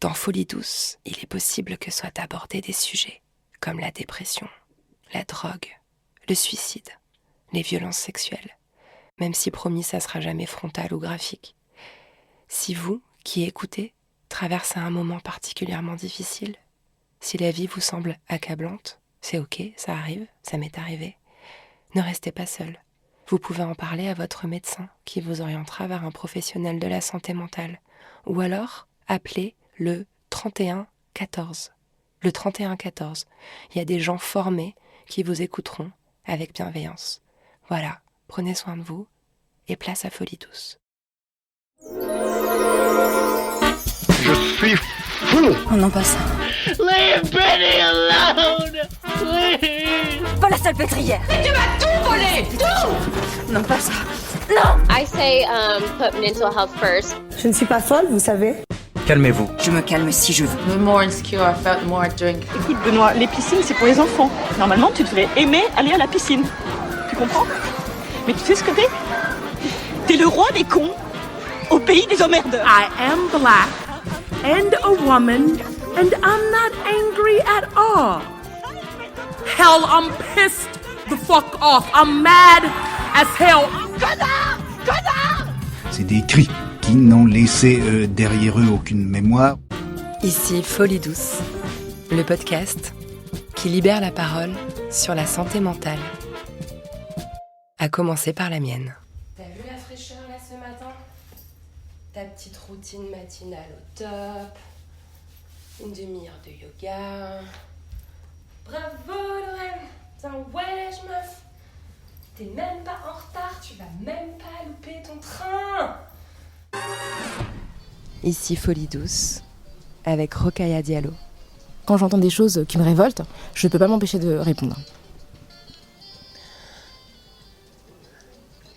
Dans Folie douce, il est possible que soient abordés des sujets comme la dépression, la drogue, le suicide, les violences sexuelles, même si promis ça sera jamais frontal ou graphique. Si vous, qui écoutez, traversez un moment particulièrement difficile, si la vie vous semble accablante, c'est ok, ça arrive, ça m'est arrivé. Ne restez pas seul. Vous pouvez en parler à votre médecin qui vous orientera vers un professionnel de la santé mentale. Ou alors, appelez le 31 14. Le 31 14. Il y a des gens formés qui vous écouteront avec bienveillance. Voilà, prenez soin de vous et place à Folie douce. Je suis fou! Oh non, pas ça. Leave Benny alone! Please! Pas la salpêtrière. Mais tu m'as tout volé! Tout! Non, pas ça. Non! I say put mental health first. Je ne suis pas folle, vous savez. Calmez-vous. Je me calme si je veux. The more insecure I felt, the more I drink. Écoute Benoît, les piscines c'est pour les enfants. Normalement tu devrais aimer aller à la piscine. Tu comprends? Mais tu sais ce que t'es? T'es le roi des cons au pays des emmerdeurs. I am black and a woman and I'm not angry at all. Hell, I'm pissed the fuck off. I'm mad as hell. Connard! Connard! C'est des cris qui n'ont laissé derrière eux aucune mémoire. Ici Folie douce, le podcast qui libère la parole sur la santé mentale. À commencer par la mienne. T'as vu la fraîcheur là ce matin? Ta petite routine matinale au top, une demi-heure de yoga. Bravo Lorraine, putain wesh meuf. T'es même pas en retard, tu vas même pas louper ton train. Ici Folie douce, avec Rokhaya Diallo. Quand j'entends des choses qui me révoltent, je ne peux pas m'empêcher de répondre.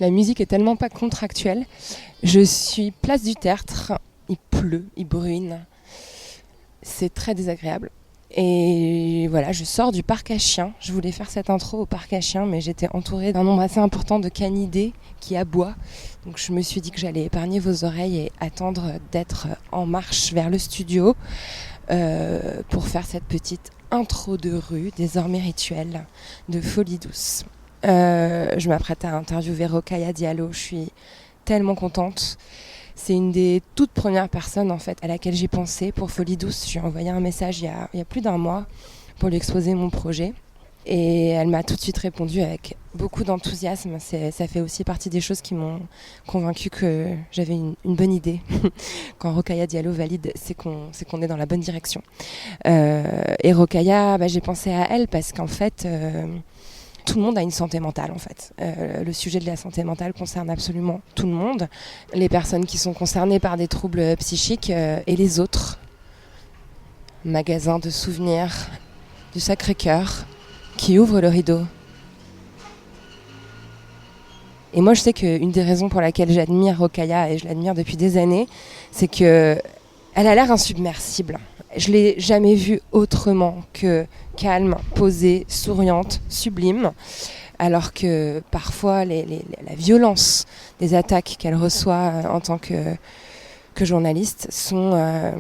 La musique est tellement pas contractuelle. Je suis place du Tertre, il pleut, il bruine. C'est très désagréable. Et voilà, je sors du parc à chiens. Je voulais faire cette intro au parc à chiens, mais j'étais entourée d'un nombre assez important de canidés qui aboient. Donc je me suis dit que j'allais épargner vos oreilles et attendre d'être en marche vers le studio pour faire cette petite intro de rue, désormais rituelle, de Folie douce. Je m'apprête à interviewer Rokhaya Diallo. Je suis tellement contente. C'est une des toutes premières personnes en fait à laquelle j'ai pensé pour Folie douce. Je lui ai envoyé un message il y a plus d'un mois pour lui exposer mon projet. Et elle m'a tout de suite répondu avec beaucoup d'enthousiasme. Ça fait aussi partie des choses qui m'ont convaincue que j'avais une bonne idée. Quand Rokhaya Diallo valide, c'est qu'on est dans la bonne direction. Et Rokhaya, j'ai pensé à elle parce qu'en fait... tout le monde a une santé mentale en fait. Le sujet de la santé mentale concerne absolument tout le monde. Les personnes qui sont concernées par des troubles psychiques et les autres. Magasin de souvenirs du Sacré-Cœur qui ouvre le rideau. Et moi je sais qu'une des raisons pour laquelle j'admire Rokhaya, et je l'admire depuis des années, c'est qu'elle a l'air insubmersible. Je ne l'ai jamais vue autrement que calme, posée, souriante, sublime. Alors que parfois, la violence des attaques qu'elle reçoit en tant que journaliste sont...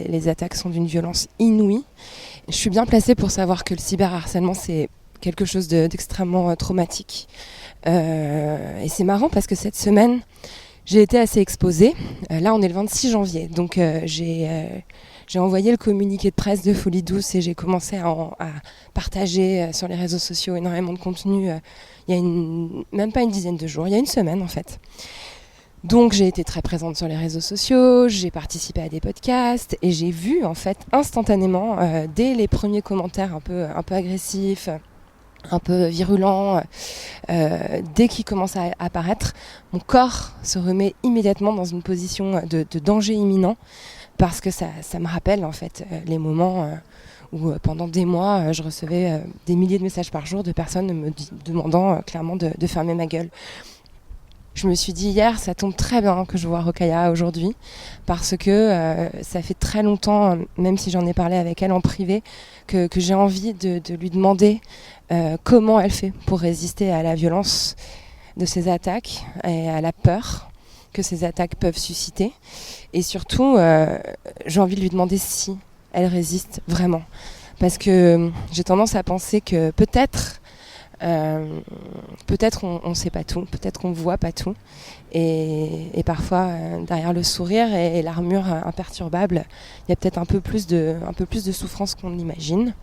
les attaques sont d'une violence inouïe. Je suis bien placée pour savoir que le cyberharcèlement, c'est quelque chose d'extrêmement traumatique. Et c'est marrant parce que cette semaine... j'ai été assez exposée. Là, on est le 26 janvier. Donc, j'ai envoyé le communiqué de presse de Folie douce et j'ai commencé à partager sur les réseaux sociaux énormément de contenu il y a même pas une dizaine de jours, il y a une semaine en fait. Donc, j'ai été très présente sur les réseaux sociaux, j'ai participé à des podcasts et j'ai vu en fait instantanément, dès les premiers commentaires un peu agressifs, un peu virulent, dès qu'il commence à apparaître, mon corps se remet immédiatement dans une position de danger imminent parce que ça me rappelle en fait les moments où pendant des mois je recevais des milliers de messages par jour de personnes me demandant clairement de fermer ma gueule. Je me suis dit hier, ça tombe très bien que je vois Rokhaya aujourd'hui parce que ça fait très longtemps, même si j'en ai parlé avec elle en privé, que j'ai envie de lui demander comment elle fait pour résister à la violence de ces attaques et à la peur que ces attaques peuvent susciter. Et surtout, j'ai envie de lui demander si elle résiste vraiment. Parce que j'ai tendance à penser que peut-être on ne sait pas tout, peut-être qu'on ne voit pas tout. Et parfois, derrière le sourire et l'armure imperturbable, il y a peut-être un peu plus de souffrance qu'on l'imagine.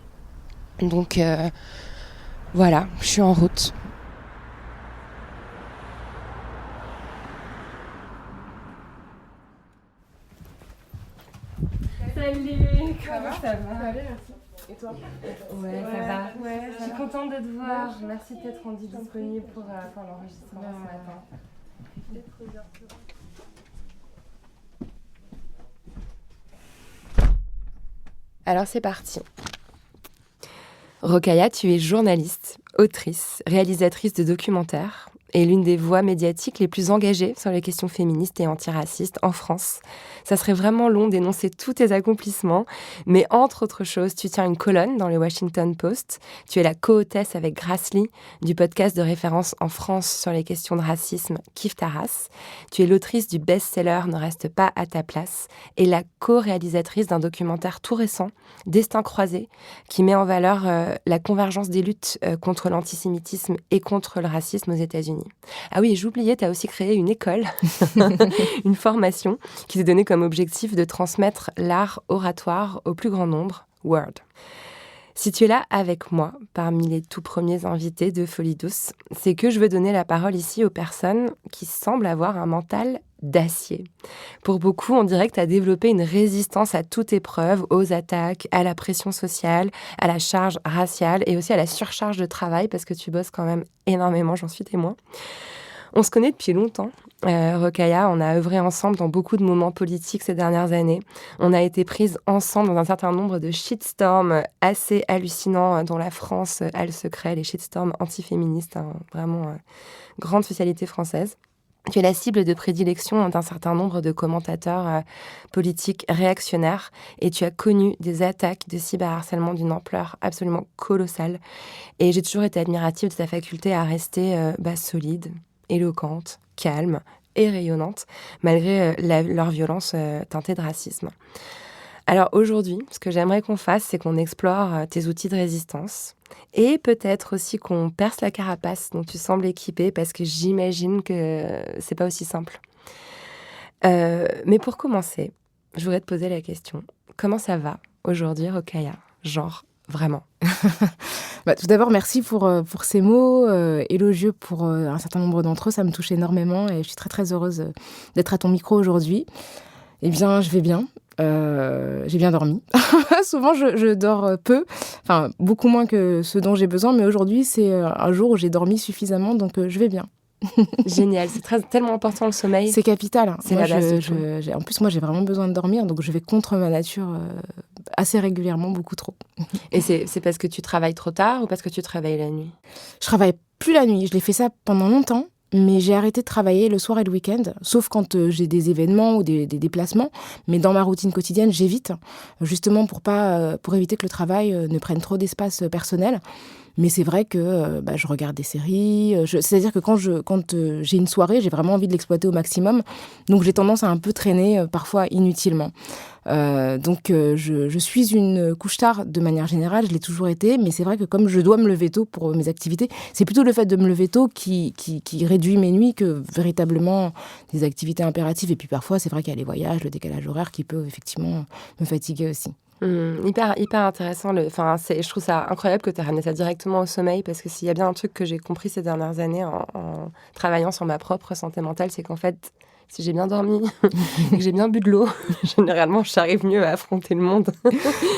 Donc voilà, je suis en route. Salut, comment ça va? Ça va, merci. Et toi? Ouais, ça va. Ouais, je suis contente de te voir. Merci de t'être rendu disponible pour l'enregistrement ce matin. Alors c'est parti. Rokhaya, tu es journaliste, autrice, réalisatrice de documentaires et l'une des voix médiatiques les plus engagées sur les questions féministes et antiracistes en France. Ça serait vraiment long d'énoncer tous tes accomplissements, mais entre autres choses, tu tiens une colonne dans le Washington Post, tu es la co-hôtesse avec Grace Lee du podcast de référence en France sur les questions de racisme Kiffe ta race, tu es l'autrice du best-seller Ne reste pas à ta place et la co-réalisatrice d'un documentaire tout récent, Destin croisé, qui met en valeur la convergence des luttes contre l'antisémitisme et contre le racisme aux États-Unis. Ah oui, et j'oubliais, tu as aussi créé une école, une formation qui s'est donnée comme objectif de transmettre l'art oratoire au plus grand nombre, Word. Si tu es là avec moi, parmi les tout premiers invités de Folie Douce, c'est que je veux donner la parole ici aux personnes qui semblent avoir un mental d'acier. Pour beaucoup, on dirait que tu as développé une résistance à toute épreuve, aux attaques, à la pression sociale, à la charge raciale et aussi à la surcharge de travail parce que tu bosses quand même énormément, j'en suis témoin. On se connaît depuis longtemps. Rokhaya, on a œuvré ensemble dans beaucoup de moments politiques ces dernières années. On a été prises ensemble dans un certain nombre de shitstorms assez hallucinants dont la France a le secret, les shitstorms antiféministes, vraiment grande spécialité française. Tu es la cible de prédilection d'un certain nombre de commentateurs politiques réactionnaires et tu as connu des attaques de cyberharcèlement d'une ampleur absolument colossale. Et j'ai toujours été admirative de ta faculté à rester solide, éloquente, calme et rayonnante, malgré leur violence teintée de racisme. Alors aujourd'hui, ce que j'aimerais qu'on fasse, c'est qu'on explore tes outils de résistance et peut-être aussi qu'on perce la carapace dont tu sembles équipée, parce que j'imagine que c'est pas aussi simple. Mais pour commencer, je voudrais te poser la question. Comment ça va aujourd'hui, Rokhaya? Genre, vraiment. Tout d'abord, merci pour ces mots élogieux pour un certain nombre d'entre eux. Ça me touche énormément et je suis très très heureuse d'être à ton micro aujourd'hui. Eh bien, je vais bien. J'ai bien dormi. Souvent, je dors peu, enfin beaucoup moins que ce dont j'ai besoin, mais aujourd'hui, c'est un jour où j'ai dormi suffisamment, donc je vais bien. Génial, c'est tellement important le sommeil. C'est capital. C'est moi, la base de tout. En plus, moi, j'ai vraiment besoin de dormir, donc je vais contre ma nature assez régulièrement, beaucoup trop. Et c'est parce que tu travailles trop tard ou parce que tu travailles la nuit? Je travaille plus la nuit. Je l'ai fait ça pendant longtemps. Mais j'ai arrêté de travailler le soir et le week-end, sauf quand j'ai des événements ou des déplacements. Mais dans ma routine quotidienne, j'évite, justement pour éviter que le travail ne prenne trop d'espace personnel. Mais c'est vrai que je regarde des séries. C'est-à-dire que quand j'ai une soirée, j'ai vraiment envie de l'exploiter au maximum. Donc j'ai tendance à un peu traîner, parfois inutilement. Donc je suis une couche-tard de manière générale, je l'ai toujours été. Mais c'est vrai que comme je dois me lever tôt pour mes activités, c'est plutôt le fait de me lever tôt qui réduit mes nuits que véritablement des activités impératives. Et puis parfois, c'est vrai qu'il y a les voyages, le décalage horaire qui peut effectivement me fatiguer aussi. Hyper intéressant. Je trouve ça incroyable que tu aies ramené ça directement au sommeil, parce que s'il y a bien un truc que j'ai compris ces dernières années en travaillant sur ma propre santé mentale, c'est qu'en fait, si j'ai bien dormi et que j'ai bien bu de l'eau, généralement, j'arrive mieux à affronter le monde.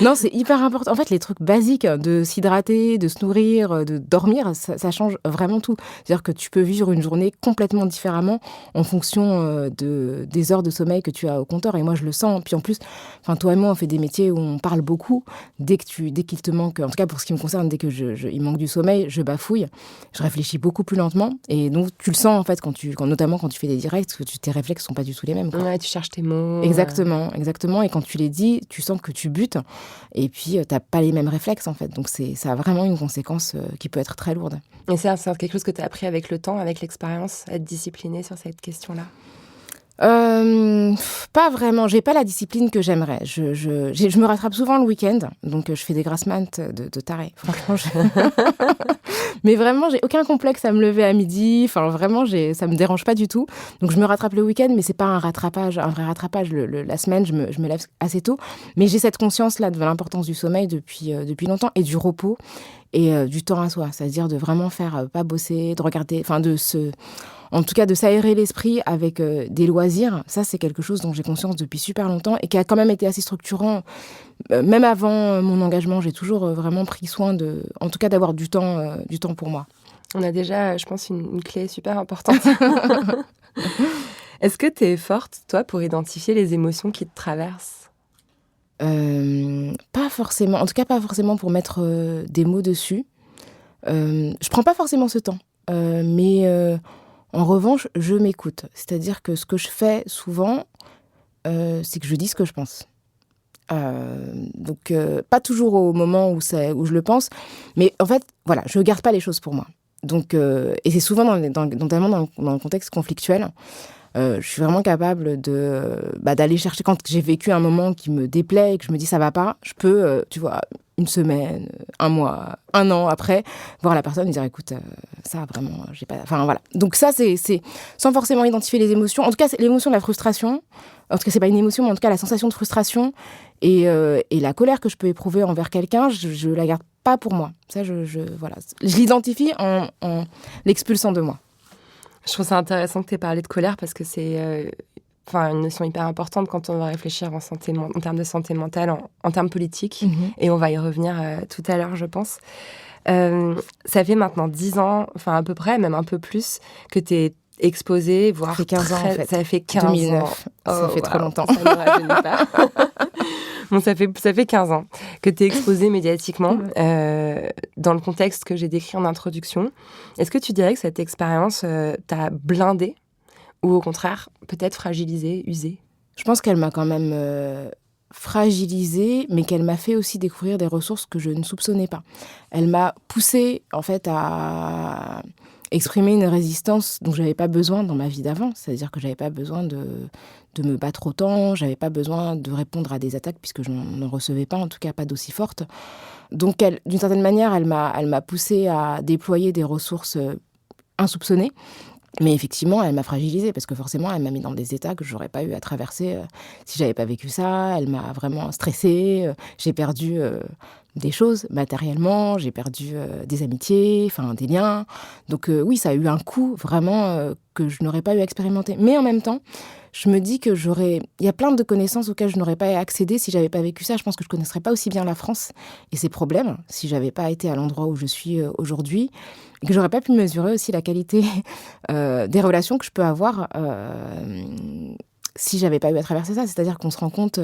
Non, c'est hyper important. En fait, les trucs basiques de s'hydrater, de se nourrir, de dormir, ça change vraiment tout. C'est-à-dire que tu peux vivre une journée complètement différemment en fonction des heures de sommeil que tu as au compteur. Et moi, je le sens. Puis en plus, toi et moi, on fait des métiers où on parle beaucoup. Dès qu'il te manque, en tout cas pour ce qui me concerne, dès qu'il manque du sommeil, je bafouille. Je réfléchis beaucoup plus lentement. Et donc, tu le sens, en fait, notamment quand tu fais des directs, que tes réflexes sont pas du tout les mêmes, quoi. Ouais, tu cherches tes mots. Exactement. Et quand tu les dis, tu sens que tu butes. Et puis, t'as pas les mêmes réflexes, en fait. Donc, ça a vraiment une conséquence qui peut être très lourde. Et c'est quelque chose que tu as appris avec le temps, avec l'expérience, à être disciplinée sur cette question-là? Pas vraiment. J'ai pas la discipline que j'aimerais. Je me rattrape souvent le week-end, donc je fais des grasses mat de taré. Franchement, mais vraiment, j'ai aucun complexe à me lever à midi. Enfin, vraiment, ça me dérange pas du tout. Donc, je me rattrape le week-end, mais c'est pas un vrai rattrapage. La semaine, je me lève assez tôt. Mais j'ai cette conscience-là de l'importance du sommeil depuis longtemps et du repos et du temps à soi. C'est-à-dire de vraiment faire, pas bosser, de regarder, enfin, en tout cas, de s'aérer l'esprit avec des loisirs, ça, c'est quelque chose dont j'ai conscience depuis super longtemps et qui a quand même été assez structurant. Même avant mon engagement, j'ai toujours vraiment pris soin en tout cas, d'avoir du temps pour moi. On a déjà, je pense, une clé super importante. Est-ce que tu es forte, toi, pour identifier les émotions qui te traversent ? Pas forcément. En tout cas, pas forcément pour mettre des mots dessus. Je prends pas forcément ce temps. Mais en revanche, je m'écoute. C'est-à-dire que ce que je fais souvent, c'est que je dis ce que je pense. Donc, pas toujours au moment où je le pense. Mais en fait, voilà, je garde pas les choses pour moi. Donc, et c'est souvent notamment dans le contexte conflictuel. Je suis vraiment capable d'aller chercher, quand j'ai vécu un moment qui me déplaît et que je me dis ça va pas, je peux, tu vois, une semaine, un mois, un an après, voir la personne et dire écoute, ça vraiment, j'ai pas... Enfin voilà. Donc ça, c'est sans forcément identifier les émotions. En tout cas, c'est l'émotion de la frustration. En tout cas, c'est pas une émotion, mais en tout cas, la sensation de frustration et la colère que je peux éprouver envers quelqu'un, je la garde pas pour moi. Ça, voilà. Je l'identifie en l'expulsant de moi. Je trouve ça intéressant que tu aies parlé de colère parce que c'est une notion hyper importante quand on va réfléchir en termes de santé mentale, en termes politiques. Mm-hmm. Et on va y revenir tout à l'heure, je pense. Ça fait maintenant 10 ans, enfin à peu près, même un peu plus, que tu es exposée, voire... Ça fait 15 ans, en fait. Ça fait 15 2009. ans. Ça fait trop longtemps. Ça ne rajeunit pas. Bon, ça fait 15 ans que tu es exposée médiatiquement dans le contexte que j'ai décrit en introduction. Est-ce que tu dirais que cette expérience t'a blindée ou au contraire peut-être fragilisée, usée ? Je pense qu'elle m'a quand même fragilisée, mais qu'elle m'a fait aussi découvrir des ressources que je ne soupçonnais pas. Elle m'a poussée en fait à exprimer une résistance dont je n'avais pas besoin dans ma vie d'avant. C'est-à-dire que je n'avais pas besoin de me battre autant, je n'avais pas besoin de répondre à des attaques puisque je n'en recevais pas, en tout cas pas d'aussi fortes. Donc, d'une certaine manière, elle m'a poussée à déployer des ressources insoupçonnées. Mais effectivement, elle m'a fragilisée parce que forcément, elle m'a mis dans des états que je n'aurais pas eu à traverser si je n'avais pas vécu ça. Elle m'a vraiment stressée. J'ai perdu des choses matériellement, j'ai perdu des amitiés, enfin des liens. Donc oui, ça a eu un coût vraiment que je n'aurais pas eu à expérimenter. Mais en même temps, je me dis que il y a plein de connaissances auxquelles je n'aurais pas accédé si j'avais pas vécu ça. Je pense que je connaîtrais pas aussi bien la France et ses problèmes si j'avais pas été à l'endroit où je suis aujourd'hui. Et que j'aurais pas pu mesurer aussi la qualité des relations que je peux avoir si j'avais pas eu à traverser ça. C'est-à-dire qu'on se rend compte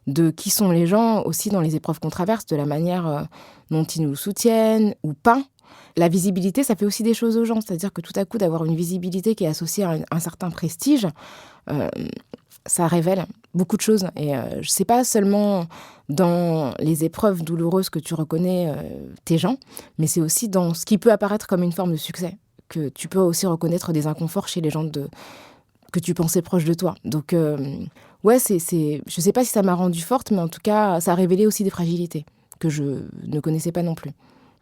de qui sont les gens aussi dans les épreuves qu'on traverse, de la manière dont ils nous soutiennent ou pas. La visibilité, ça fait aussi des choses aux gens. C'est-à-dire que tout à coup, d'avoir une visibilité qui est associée à un certain prestige, ça révèle beaucoup de choses. Et c'est pas seulement dans les épreuves douloureuses que tu reconnais tes gens, mais c'est aussi dans ce qui peut apparaître comme une forme de succès, que tu peux aussi reconnaître des inconforts chez les gens que tu pensais proches de toi. Donc, ouais, je sais pas si ça m'a rendue forte, mais en tout cas, ça a révélé aussi des fragilités que je ne connaissais pas non plus.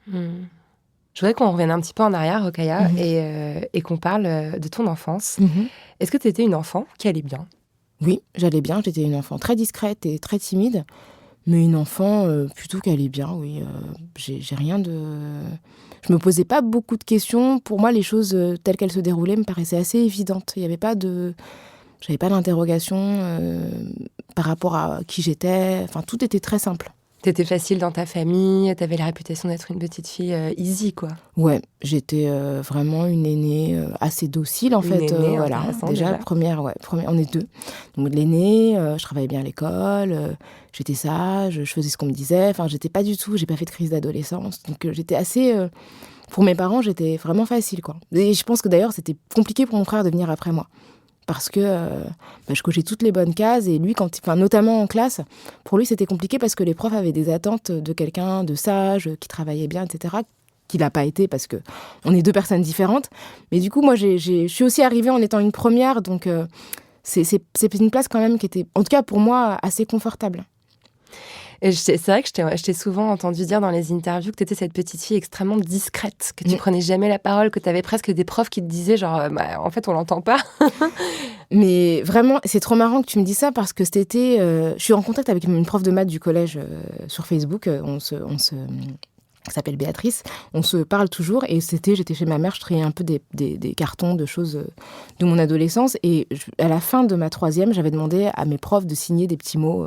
Je voudrais qu'on revienne un petit peu en arrière, Rokhaya, et qu'on parle de ton enfance. Est-ce que tu étais une enfant qui allait bien ? Oui, j'allais bien. J'étais une enfant très discrète et très timide, mais une enfant plutôt qui allait bien, oui. J'ai rien de... Je me posais pas beaucoup de questions. Pour moi, les choses telles qu'elles se déroulaient me paraissaient assez évidentes. Il y avait pas j'avais pas d'interrogation par rapport à qui j'étais. Enfin, tout était très simple. T'étais facile dans ta famille, t'avais la réputation d'être une petite fille easy, quoi. Ouais, j'étais vraiment une aînée assez docile, en fait. Voilà, déjà, première, on est deux. Donc, l'aînée, je travaillais bien à l'école, j'étais sage, je faisais ce qu'on me disait. Enfin, j'ai pas fait de crise d'adolescence. Donc, j'étais assez... pour mes parents, j'étais vraiment facile, quoi. Et je pense que d'ailleurs, c'était compliqué pour mon frère de venir après moi. Parce que je cochais toutes les bonnes cases et lui, notamment en classe, pour lui c'était compliqué parce que les profs avaient des attentes de quelqu'un de sage, qui travaillait bien, etc., qu'il n'a pas été parce qu'on est deux personnes différentes. Mais du coup, moi, je suis aussi arrivée en étant une première, donc c'est une place quand même qui était, en tout cas pour moi, assez confortable. Et c'est vrai que je t'ai souvent entendu dire dans les interviews que tu étais cette petite fille extrêmement discrète, que tu prenais jamais la parole, que tu avais presque des profs qui te disaient genre en fait on l'entend pas. Mais vraiment, c'est trop marrant que tu me dis ça parce que cet été, je suis en contact avec une prof de maths du collège sur Facebook. Elle s'appelle Béatrice, on se parle toujours et j'étais chez ma mère, je triais un peu des cartons de choses de mon adolescence et à la fin de ma 3e, j'avais demandé à mes profs de signer des petits mots,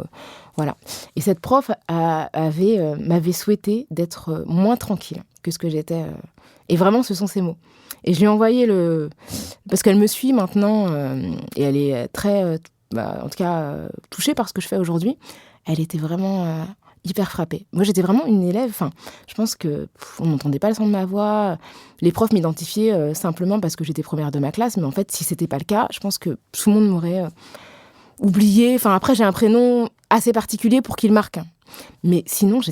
voilà. Et cette prof m'avait souhaité d'être moins tranquille que ce que j'étais et vraiment ce sont ses mots. Et je lui ai envoyé parce qu'elle me suit maintenant et elle est très, en tout cas touchée par ce que je fais aujourd'hui. Elle était vraiment hyper frappée. Moi, j'étais vraiment une élève. Enfin, je pense que on n'entendait pas le son de ma voix. Les profs m'identifiaient simplement parce que j'étais première de ma classe. Mais en fait, si c'était pas le cas, je pense que tout le monde m'aurait oubliée. Enfin, après, j'ai un prénom assez particulier pour qu'il marque. Mais sinon, je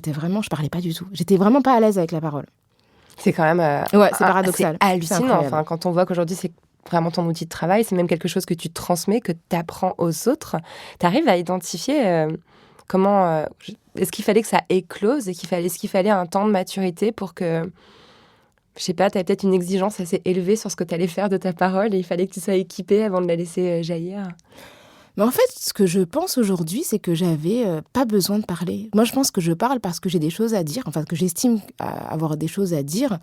parlais pas du tout. J'étais vraiment pas à l'aise avec la parole. C'est quand même c'est paradoxal. C'est hallucinant. Enfin, quand on voit qu'aujourd'hui, c'est vraiment ton outil de travail, c'est même quelque chose que tu transmets, que tu apprends aux autres. Tu arrives à identifier comment... est-ce qu'il fallait que ça éclose est-ce qu'il fallait un temps de maturité pour que... Je sais pas, tu avais peut-être une exigence assez élevée sur ce que tu allais faire de ta parole et il fallait que tu sois équipée avant de la laisser jaillir. Mais en fait, ce que je pense aujourd'hui, c'est que j'avais pas besoin de parler. Moi, je pense que je parle parce que j'ai des choses à dire, enfin, que j'estime avoir des choses à dire.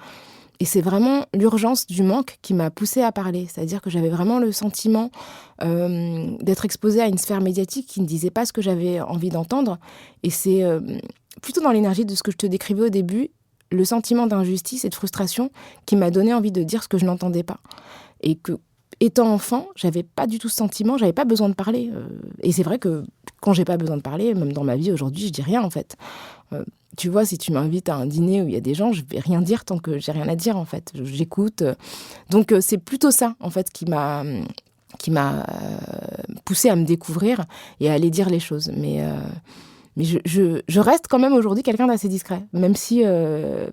Et c'est vraiment l'urgence du manque qui m'a poussée à parler. C'est-à-dire que j'avais vraiment le sentiment d'être exposée à une sphère médiatique qui ne disait pas ce que j'avais envie d'entendre. Et c'est plutôt dans l'énergie de ce que je te décrivais au début, le sentiment d'injustice et de frustration qui m'a donné envie de dire ce que je n'entendais pas. Et que, étant enfant, j'avais pas du tout ce sentiment, j'avais pas besoin de parler. Et c'est vrai que quand j'ai pas besoin de parler, même dans ma vie aujourd'hui, je dis rien en fait. Tu vois, si tu m'invites à un dîner où il y a des gens, je vais rien dire tant que j'ai rien à dire en fait. J'écoute. Donc c'est plutôt ça en fait qui m'a poussée à me découvrir et à aller dire les choses. Mais je reste quand même aujourd'hui quelqu'un d'assez discret. Même si,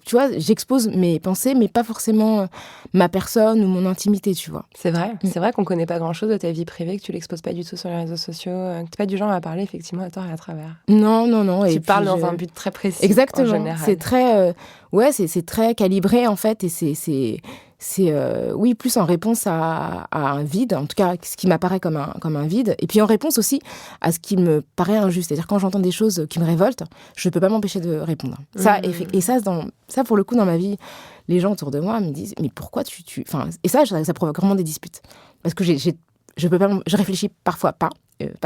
tu vois, j'expose mes pensées, mais pas forcément ma personne ou mon intimité, tu vois. C'est vrai. C'est vrai qu'on connaît pas grand-chose de ta vie privée, que tu l'exposes pas du tout sur les réseaux sociaux, que t'es pas du genre à parler effectivement à tort et à travers. Non. Tu parles dans un but très précis. Exactement. En général. C'est très, c'est très calibré en fait, et c'est oui, plus en réponse à un vide, en tout cas ce qui m'apparaît comme un vide, et puis en réponse aussi à ce qui me paraît injuste. C'est-à-dire quand j'entends des choses qui me révoltent, je ne peux pas m'empêcher de répondre. Ça, et ça, pour le coup, dans ma vie, les gens autour de moi me disent « mais pourquoi tu... » Enfin, et ça provoque vraiment des disputes. Parce que je réfléchis parfois pas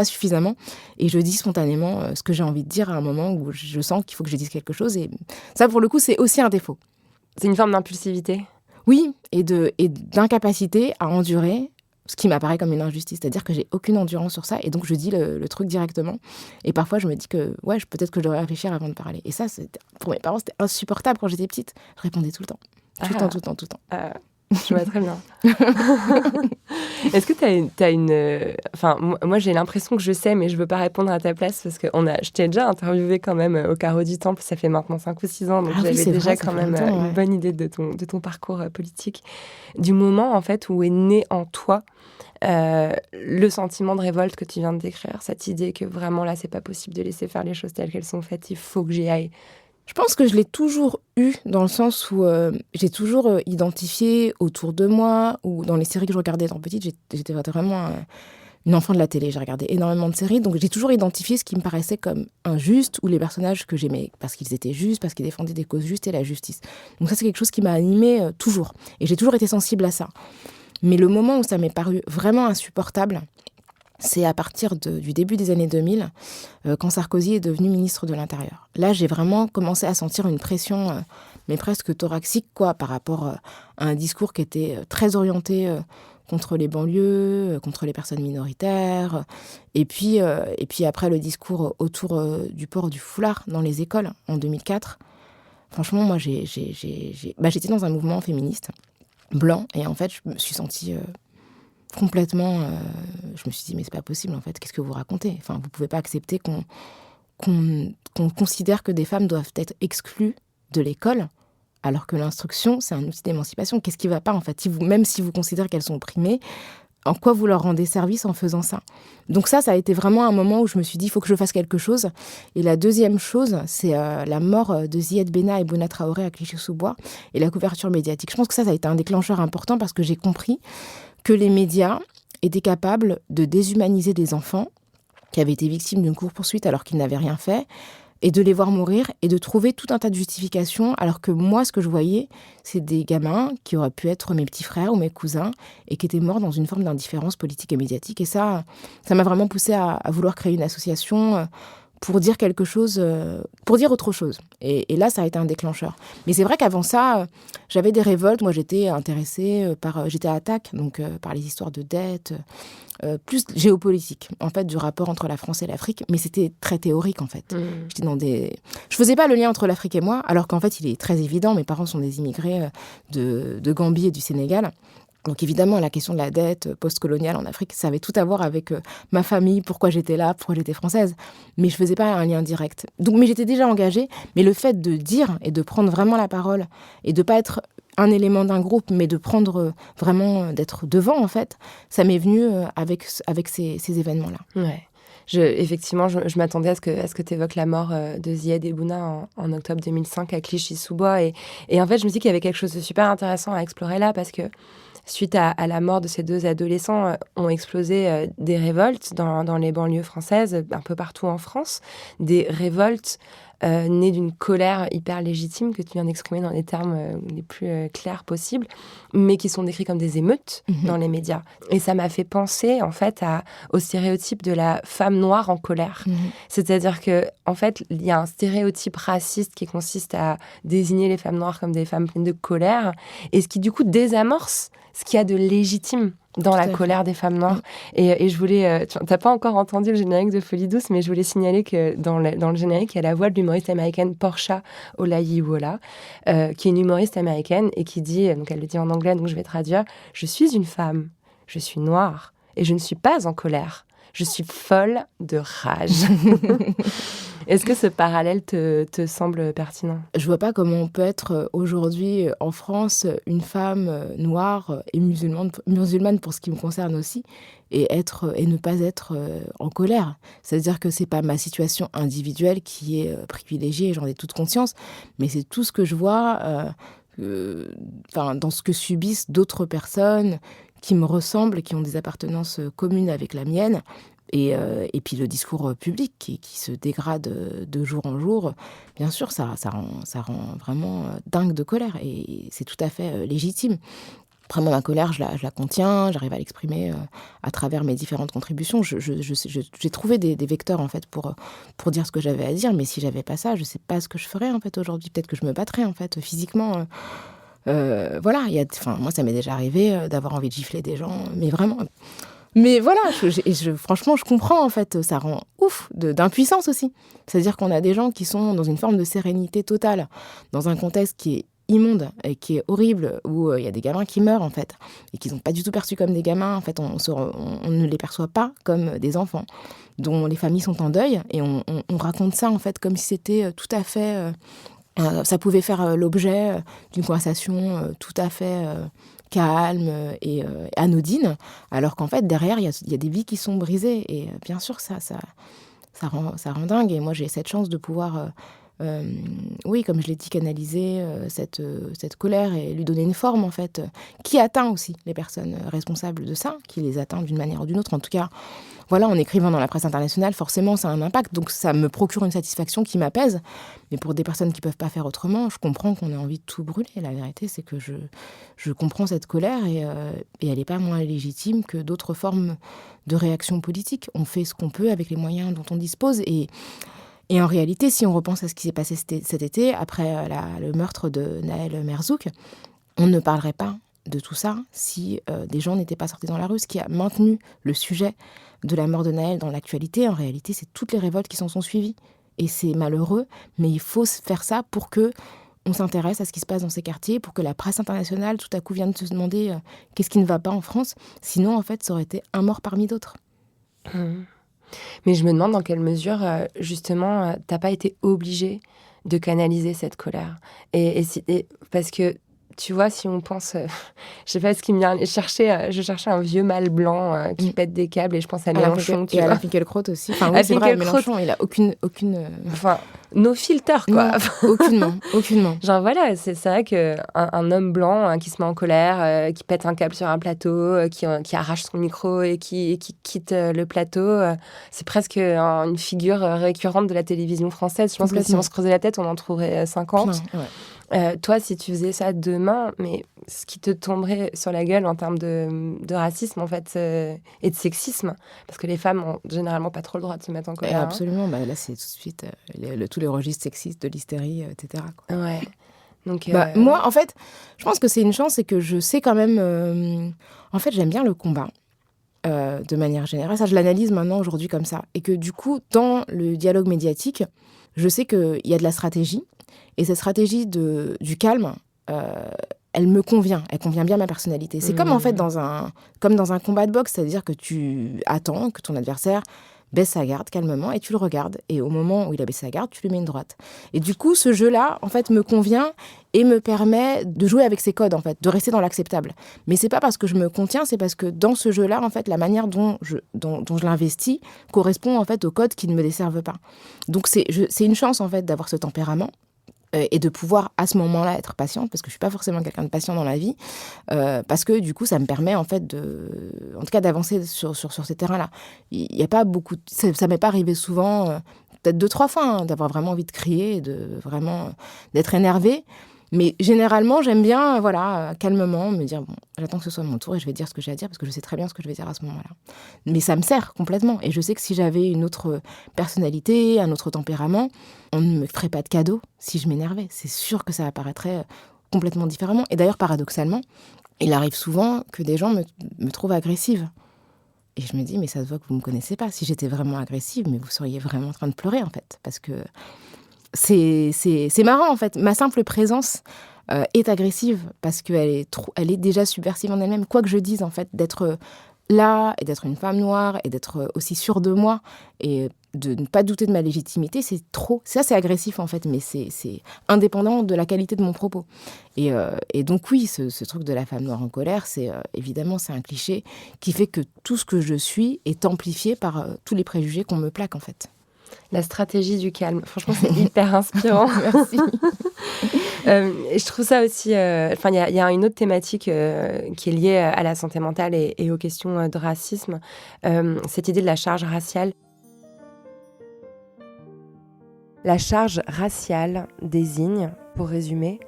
suffisamment, et je dis spontanément ce que j'ai envie de dire à un moment où je sens qu'il faut que je dise quelque chose, et ça, pour le coup, c'est aussi un défaut. C'est une forme d'impulsivité. Oui, et d'incapacité à endurer ce qui m'apparaît comme une injustice. C'est-à-dire que j'ai aucune endurance sur ça, et donc je dis le truc directement. Et parfois, je me dis que peut-être que je devrais réfléchir avant de parler. Et ça, pour mes parents, c'était insupportable quand j'étais petite. Je répondais tout le temps. Tout le temps. Je vois très bien. Est-ce que t'as une... Enfin, moi, j'ai l'impression que je sais, mais je veux pas répondre à ta place parce que je t'ai déjà interviewé quand même au Carreau du Temple, ça fait maintenant 5 ou 6 ans, donc j'avais déjà quand même une bonne idée de ton parcours politique. Du moment, en fait, où est né en toi le sentiment de révolte que tu viens de décrire, cette idée que vraiment, là, c'est pas possible de laisser faire les choses telles qu'elles sont faites, il faut que j'y aille. Je pense que je l'ai toujours eu, dans le sens où j'ai toujours identifié autour de moi, ou dans les séries que je regardais étant petite, j'étais vraiment une enfant de la télé, j'ai regardé énormément de séries, donc j'ai toujours identifié ce qui me paraissait comme injuste, ou les personnages que j'aimais parce qu'ils étaient justes, parce qu'ils défendaient des causes justes et la justice. Donc ça, c'est quelque chose qui m'a animée toujours, et j'ai toujours été sensible à ça. Mais le moment où ça m'est paru vraiment insupportable, c'est à partir du début des années 2000, quand Sarkozy est devenu ministre de l'Intérieur. Là, j'ai vraiment commencé à sentir une pression, mais presque thoracique, par rapport à un discours qui était très orienté contre les banlieues, contre les personnes minoritaires. Et puis après, le discours autour du port du foulard dans les écoles, en 2004. Franchement, moi, j'étais dans un mouvement féministe blanc, et en fait, je me suis sentie... complètement, je me suis dit, mais c'est pas possible en fait, qu'est-ce que vous racontez ? Enfin, vous pouvez pas accepter qu'on considère que des femmes doivent être exclues de l'école, alors que l'instruction, c'est un outil d'émancipation. Qu'est-ce qui va pas en fait ? Même si vous considérez qu'elles sont opprimées, en quoi vous leur rendez service en faisant ça. Donc ça a été vraiment un moment où je me suis dit, il faut que je fasse quelque chose. Et la deuxième chose, c'est la mort de Ziad Benna et Bouna Traoré à Clichy-sous-Bois et la couverture médiatique. Je pense que ça a été un déclencheur important parce que j'ai compris que les médias étaient capables de déshumaniser des enfants qui avaient été victimes d'une course-poursuite alors qu'ils n'avaient rien fait, et de les voir mourir et de trouver tout un tas de justifications, alors que moi, ce que je voyais, c'est des gamins qui auraient pu être mes petits frères ou mes cousins et qui étaient morts dans une forme d'indifférence politique et médiatique. Et ça m'a vraiment poussée à vouloir créer une association pour dire quelque chose, pour dire autre chose. Et là, ça a été un déclencheur. Mais c'est vrai qu'avant ça, j'avais des révoltes. Moi, j'étais intéressée j'étais à attaque, donc par les histoires de dette, plus géopolitique, en fait, du rapport entre la France et l'Afrique. Mais c'était très théorique, en fait. Je faisais pas le lien entre l'Afrique et moi, alors qu'en fait, il est très évident. Mes parents sont des immigrés de Gambie et du Sénégal. Donc évidemment, la question de la dette post-coloniale en Afrique, ça avait tout à voir avec ma famille, pourquoi j'étais là, pourquoi j'étais française. Mais je faisais pas un lien direct. Mais j'étais déjà engagée. Mais le fait de dire et de prendre vraiment la parole et de pas être un élément d'un groupe, mais de prendre vraiment, d'être devant, en fait, ça m'est venu avec ces événements-là. Ouais. Effectivement, je m'attendais à ce que tu évoques la mort de Ziad et Bouna en octobre 2005 à Clichy-sous-Bois. Et en fait, je me dis qu'il y avait quelque chose de super intéressant à explorer là, parce que suite à la mort de ces deux adolescents, ont explosé des révoltes dans les banlieues françaises, un peu partout en France. Des révoltes nées d'une colère hyper légitime que tu viens d'exprimer dans les termes les plus clairs possibles, mais qui sont décrits comme des émeutes dans les médias. Et ça m'a fait penser, en fait, au stéréotype de la femme noire en colère. C'est-à-dire que, en fait, il y a un stéréotype raciste qui consiste à désigner les femmes noires comme des femmes pleines de colère, et ce qui, du coup, désamorce ce qu'il y a de légitime dans la colère des femmes noires. Et je voulais... t'as pas encore entendu le générique de Folie douce, mais je voulais signaler que dans le générique, il y a la voix de l'humoriste américaine Portia Olayiwola, qui est une humoriste américaine et qui dit, donc elle le dit en anglais, donc je vais traduire, « Je suis une femme, je suis noire, et je ne suis pas en colère. Je suis folle de rage. » Est-ce que ce parallèle te semble pertinent ? Je vois pas comment on peut être aujourd'hui en France une femme noire et musulmane pour ce qui me concerne aussi, et ne pas être en colère. C'est-à-dire que c'est pas ma situation individuelle qui est privilégiée, j'en ai toute conscience, mais c'est tout ce que je vois dans ce que subissent d'autres personnes qui me ressemblent, qui ont des appartenances communes avec la mienne. Et puis le discours public qui se dégrade de jour en jour, bien sûr, ça rend vraiment dingue de colère. Et c'est tout à fait légitime. Après, moi, ma colère, je la contiens, j'arrive à l'exprimer à travers mes différentes contributions. J'ai trouvé des vecteurs, en fait, pour dire ce que j'avais à dire. Mais si j'avais pas ça, je sais pas ce que je ferais, en fait, aujourd'hui. Peut-être que je me battrais, en fait, physiquement. Voilà, moi, ça m'est déjà arrivé d'avoir envie de gifler des gens, mais vraiment... Mais voilà, franchement, je comprends, en fait. Ça rend ouf d'impuissance aussi. C'est-à-dire qu'on a des gens qui sont dans une forme de sérénité totale, dans un contexte qui est immonde et qui est horrible, où il y a des gamins qui meurent, en fait, et qui ne sont pas du tout perçus comme des gamins. En fait, on ne les perçoit pas comme des enfants, dont les familles sont en deuil, et on raconte ça, en fait, comme si c'était tout à fait... ça pouvait faire l'objet d'une conversation tout à fait... calme et anodine, alors qu'en fait, derrière, il y a des vies qui sont brisées. Et bien sûr, ça rend dingue. Et moi, j'ai cette chance de pouvoir, oui, comme je l'ai dit, canaliser cette colère et lui donner une forme, en fait, qui atteint aussi les personnes responsables de ça, qui les atteint d'une manière ou d'une autre. En tout cas, voilà, en écrivant dans la presse internationale, forcément, ça a un impact. Donc, ça me procure une satisfaction qui m'apaise. Mais pour des personnes qui ne peuvent pas faire autrement, je comprends qu'on ait envie de tout brûler. La vérité, c'est que je comprends cette colère et elle n'est pas moins légitime que d'autres formes de réaction politique. On fait ce qu'on peut avec les moyens dont on dispose. Et en réalité, si on repense à ce qui s'est passé cet été, après le meurtre de Nahel Merzouk, on ne parlerait pas de tout ça si des gens n'étaient pas sortis dans la rue. Ce qui a maintenu le sujet de la mort de Nahel dans l'actualité, en réalité, c'est toutes les révoltes qui s'en sont suivies. Et c'est malheureux, mais il faut faire ça pour que on s'intéresse à ce qui se passe dans ces quartiers, pour que la presse internationale, tout à coup, vienne se demander qu'est-ce qui ne va pas en France. Sinon, en fait, ça aurait été un mort parmi d'autres. Mais je me demande dans quelle mesure, justement, t'as pas été obligée de canaliser cette colère. Et parce que tu vois, si on pense, je sais pas ce qui me vient, je cherchais un vieux mâle blanc qui pète des câbles et je pense à Mélenchon, tu et vois. à la Finkielkraut aussi. Enfin, oui, c'est vrai, Mélenchon, il a aucune. Enfin, no filter, quoi. Non, aucunement. Genre voilà, c'est vrai qu'un homme blanc qui se met en colère, qui pète un câble sur un plateau, qui arrache son micro et qui quitte le plateau, c'est presque une figure récurrente de la télévision française. Je pense que si on se creusait la tête, on en trouverait 50. Toi, si tu faisais ça demain, mais ce qui te tomberait sur la gueule en termes de racisme, en fait, et de sexisme, parce que les femmes ont généralement pas trop le droit de se mettre en colère. Absolument, bah, là, c'est tout de suite tous les registres sexistes, de l'hystérie, etc. quoi. Ouais. Donc, moi, en fait, je pense que c'est une chance, c'est que je sais quand même... en fait, j'aime bien le combat, de manière générale. Ça, je l'analyse maintenant, aujourd'hui, comme ça. Et que du coup, dans le dialogue médiatique, je sais qu'il y a de la stratégie. Et cette stratégie du calme, elle me convient. Elle convient bien à ma personnalité. C'est comme en fait dans un combat de boxe, c'est-à-dire que tu attends que ton adversaire baisse sa garde calmement et tu le regardes. Et au moment où il a baissé sa garde, tu lui mets une droite. Et du coup, ce jeu-là, en fait, me convient et me permet de jouer avec ses codes, en fait, de rester dans l'acceptable. Mais c'est pas parce que je me contiens, c'est parce que dans ce jeu-là, en fait, la manière dont je l'investis correspond en fait aux codes qui ne me desservent pas. Donc c'est une chance en fait d'avoir ce tempérament. Et de pouvoir, à ce moment-là, être patiente, parce que je ne suis pas forcément quelqu'un de patient dans la vie, parce que, du coup, ça me permet, en fait, en tout cas, d'avancer sur ces terrains-là. Il n'y a pas beaucoup... Ça ne m'est pas arrivé souvent, peut-être 2-3 fois, d'avoir vraiment envie de crier, d'être énervée. Mais généralement, j'aime bien, calmement, me dire, bon, j'attends que ce soit mon tour et je vais dire ce que j'ai à dire, parce que je sais très bien ce que je vais dire à ce moment-là. Mais ça me sert complètement. Et je sais que si j'avais une autre personnalité, un autre tempérament, on ne me ferait pas de cadeau si je m'énervais. C'est sûr que ça apparaîtrait complètement différemment. Et d'ailleurs, paradoxalement, il arrive souvent que des gens me trouvent agressive. Et je me dis, mais ça se voit que vous ne me connaissez pas. Si j'étais vraiment agressive, mais vous seriez vraiment en train de pleurer, en fait. Parce que... C'est marrant, en fait. Ma simple présence est agressive parce qu'elle est déjà subversive en elle-même. Quoi que je dise, en fait, d'être là et d'être une femme noire et d'être aussi sûre de moi et de ne pas douter de ma légitimité, c'est trop. Ça, c'est agressif, en fait, mais c'est indépendant de la qualité de mon propos. Et donc, oui, ce truc de la femme noire en colère, évidemment, c'est un cliché qui fait que tout ce que je suis est amplifié par tous les préjugés qu'on me plaque, en fait. La stratégie du calme. Franchement, c'est hyper inspirant. Merci. Et je trouve ça aussi... il y a une autre thématique qui est liée à la santé mentale et aux questions de racisme. Cette idée de la charge raciale. La charge raciale désigne, pour résumer,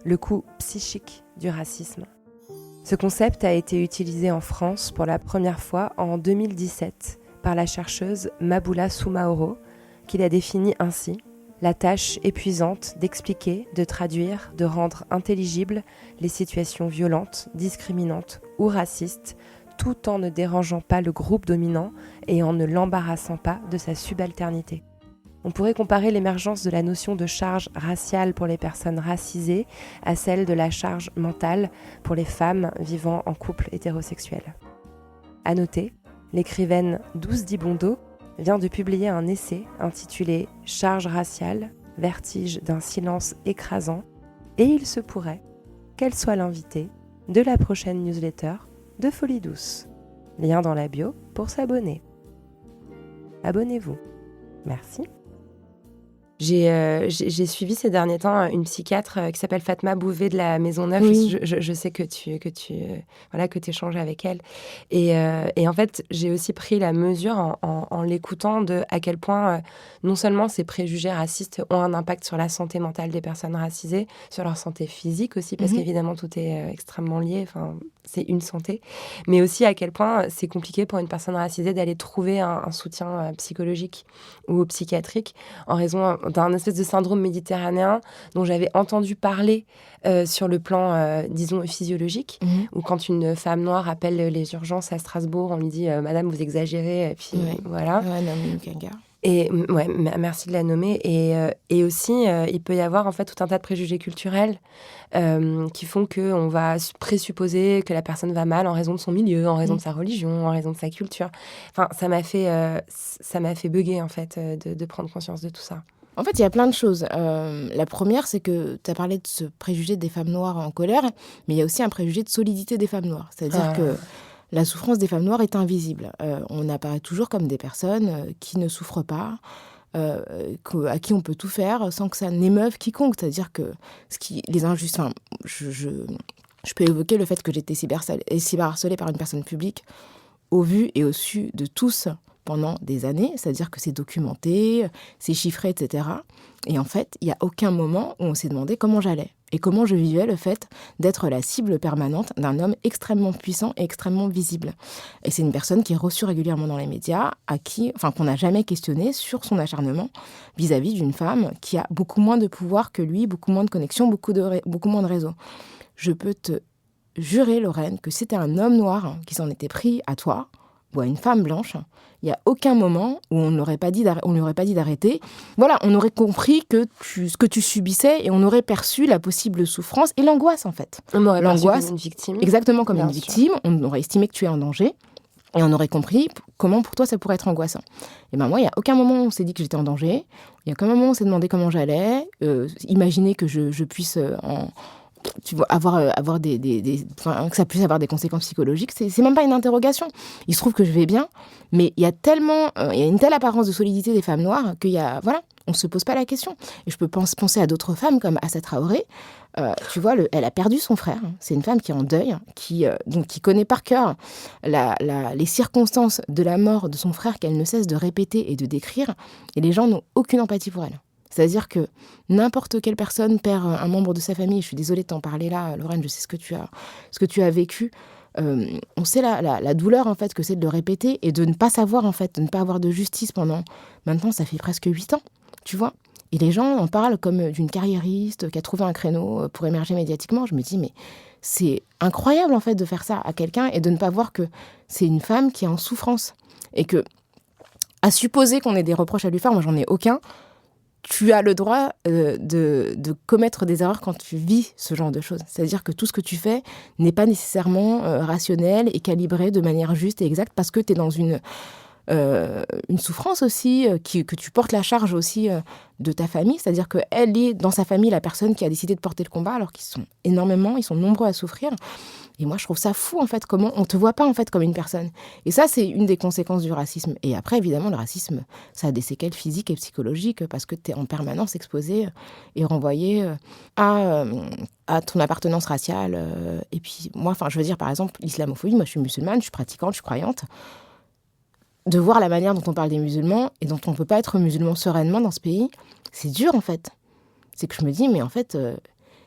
le coût psychique du racisme. Ce concept a été utilisé en France pour la première fois en 2017 par la chercheuse Maboula Soumaoro, qui l'a défini ainsi: la tâche épuisante d'expliquer, de traduire, de rendre intelligibles les situations violentes, discriminantes ou racistes, tout en ne dérangeant pas le groupe dominant et en ne l'embarrassant pas de sa subalternité. On pourrait comparer l'émergence de la notion de charge raciale pour les personnes racisées à celle de la charge mentale pour les femmes vivant en couple hétérosexuel. À noter, l'écrivaine Douce Dibondo vient de publier un essai intitulé « Charge raciale, vertige d'un silence écrasant » et il se pourrait qu'elle soit l'invitée de la prochaine newsletter de Folie Douce. Lien dans la bio pour s'abonner. Abonnez-vous. Merci. J'ai suivi ces derniers temps une psychiatre qui s'appelle Fatma Bouvet de la Maison Neuve. Oui. Je sais que tu échanges avec elle. Et en fait, j'ai aussi pris la mesure en l'écoutant de à quel point non seulement ces préjugés racistes ont un impact sur la santé mentale des personnes racisées, sur leur santé physique aussi, parce qu'évidemment tout est extrêmement lié. Enfin, c'est une santé, mais aussi à quel point c'est compliqué pour une personne racisée d'aller trouver un soutien psychologique ou psychiatrique en raison d'un espèce de syndrome méditerranéen dont j'avais entendu parler sur le plan, disons, physiologique, où quand une femme noire appelle les urgences à Strasbourg, on lui dit « Madame, vous exagérez », et puis voilà. Ouais, Naomi Mukenga. Et merci de la nommer. Et aussi, il peut y avoir en fait tout un tas de préjugés culturels qui font qu'on va présupposer que la personne va mal en raison de son milieu, en raison de sa religion, en raison de sa culture. Enfin, ça m'a fait bugger en fait de prendre conscience de tout ça. En fait, il y a plein de choses. La première, c'est que tu as parlé de ce préjugé des femmes noires en colère, mais il y a aussi un préjugé de solidité des femmes noires. C'est-à-dire que la souffrance des femmes noires est invisible. On apparaît toujours comme des personnes qui ne souffrent pas, à qui on peut tout faire sans que ça n'émeuve quiconque. C'est-à-dire que les injustices... Enfin, je peux évoquer le fait que j'ai été cyberharcelée par une personne publique au vu et au su de tous pendant des années, c'est-à-dire que c'est documenté, c'est chiffré, etc. Et en fait, il n'y a aucun moment où on s'est demandé comment j'allais et comment je vivais le fait d'être la cible permanente d'un homme extrêmement puissant et extrêmement visible. Et c'est une personne qui est reçue régulièrement dans les médias, qu'on n'a jamais questionné sur son acharnement vis-à-vis d'une femme qui a beaucoup moins de pouvoir que lui, beaucoup moins de connexions, beaucoup moins de réseaux. Je peux te jurer, Lorraine, que si c'était un homme noir qui s'en était pris à toi ou à une femme blanche, il n'y a aucun moment où on ne lui aurait pas dit d'arrêter. Voilà, on aurait compris ce que tu subissais et on aurait perçu la possible souffrance et l'angoisse, en fait. On aurait perçu comme une victime. Exactement, comme une victime. On aurait estimé que tu es en danger et on aurait compris comment pour toi ça pourrait être angoissant. Et ben moi, il n'y a aucun moment où on s'est dit que j'étais en danger. Il n'y a aucun moment où on s'est demandé comment j'allais. Imaginer que je puisse tu vois, avoir que ça puisse avoir des conséquences psychologiques, c'est même pas une interrogation. Il se trouve que je vais bien, mais il y a une telle apparence de solidité des femmes noires on se pose pas la question. Et je peux penser à d'autres femmes comme Assa Traoré. Tu vois, elle a perdu son frère. C'est une femme qui est en deuil, qui connaît par cœur les circonstances de la mort de son frère qu'elle ne cesse de répéter et de décrire. Et les gens n'ont aucune empathie pour elle. C'est-à-dire que n'importe quelle personne perd un membre de sa famille. Je suis désolée de t'en parler là, Lorraine, je sais ce que tu as vécu. On sait la douleur, en fait, que c'est de le répéter et de ne pas savoir, en fait, de ne pas avoir de justice pendant... Maintenant, ça fait presque 8 ans, tu vois. Et les gens en parlent comme d'une carriériste qui a trouvé un créneau pour émerger médiatiquement. Je me dis, mais c'est incroyable, en fait, de faire ça à quelqu'un et de ne pas voir que c'est une femme qui est en souffrance. Et que, à supposer qu'on ait des reproches à lui faire, moi, j'en ai aucun. Tu as le droit de commettre des erreurs quand tu vis ce genre de choses. C'est-à-dire que tout ce que tu fais n'est pas nécessairement rationnel et calibré de manière juste et exacte parce que tu es dans une souffrance aussi, que tu portes la charge aussi de ta famille. C'est-à-dire qu'elle est dans sa famille la personne qui a décidé de porter le combat alors qu'ils sont ils sont nombreux à souffrir. Et moi, je trouve ça fou, en fait, comment on te voit pas, en fait, comme une personne. Et ça, c'est une des conséquences du racisme. Et après, évidemment, le racisme, ça a des séquelles physiques et psychologiques parce que tu es en permanence exposé et renvoyé à ton appartenance raciale. Et puis, moi, je veux dire, par exemple, l'islamophobie, moi, je suis musulmane, je suis pratiquante, je suis croyante. De voir la manière dont on parle des musulmans et dont on ne peut pas être musulman sereinement dans ce pays, c'est dur, en fait. C'est que je me dis, mais en fait,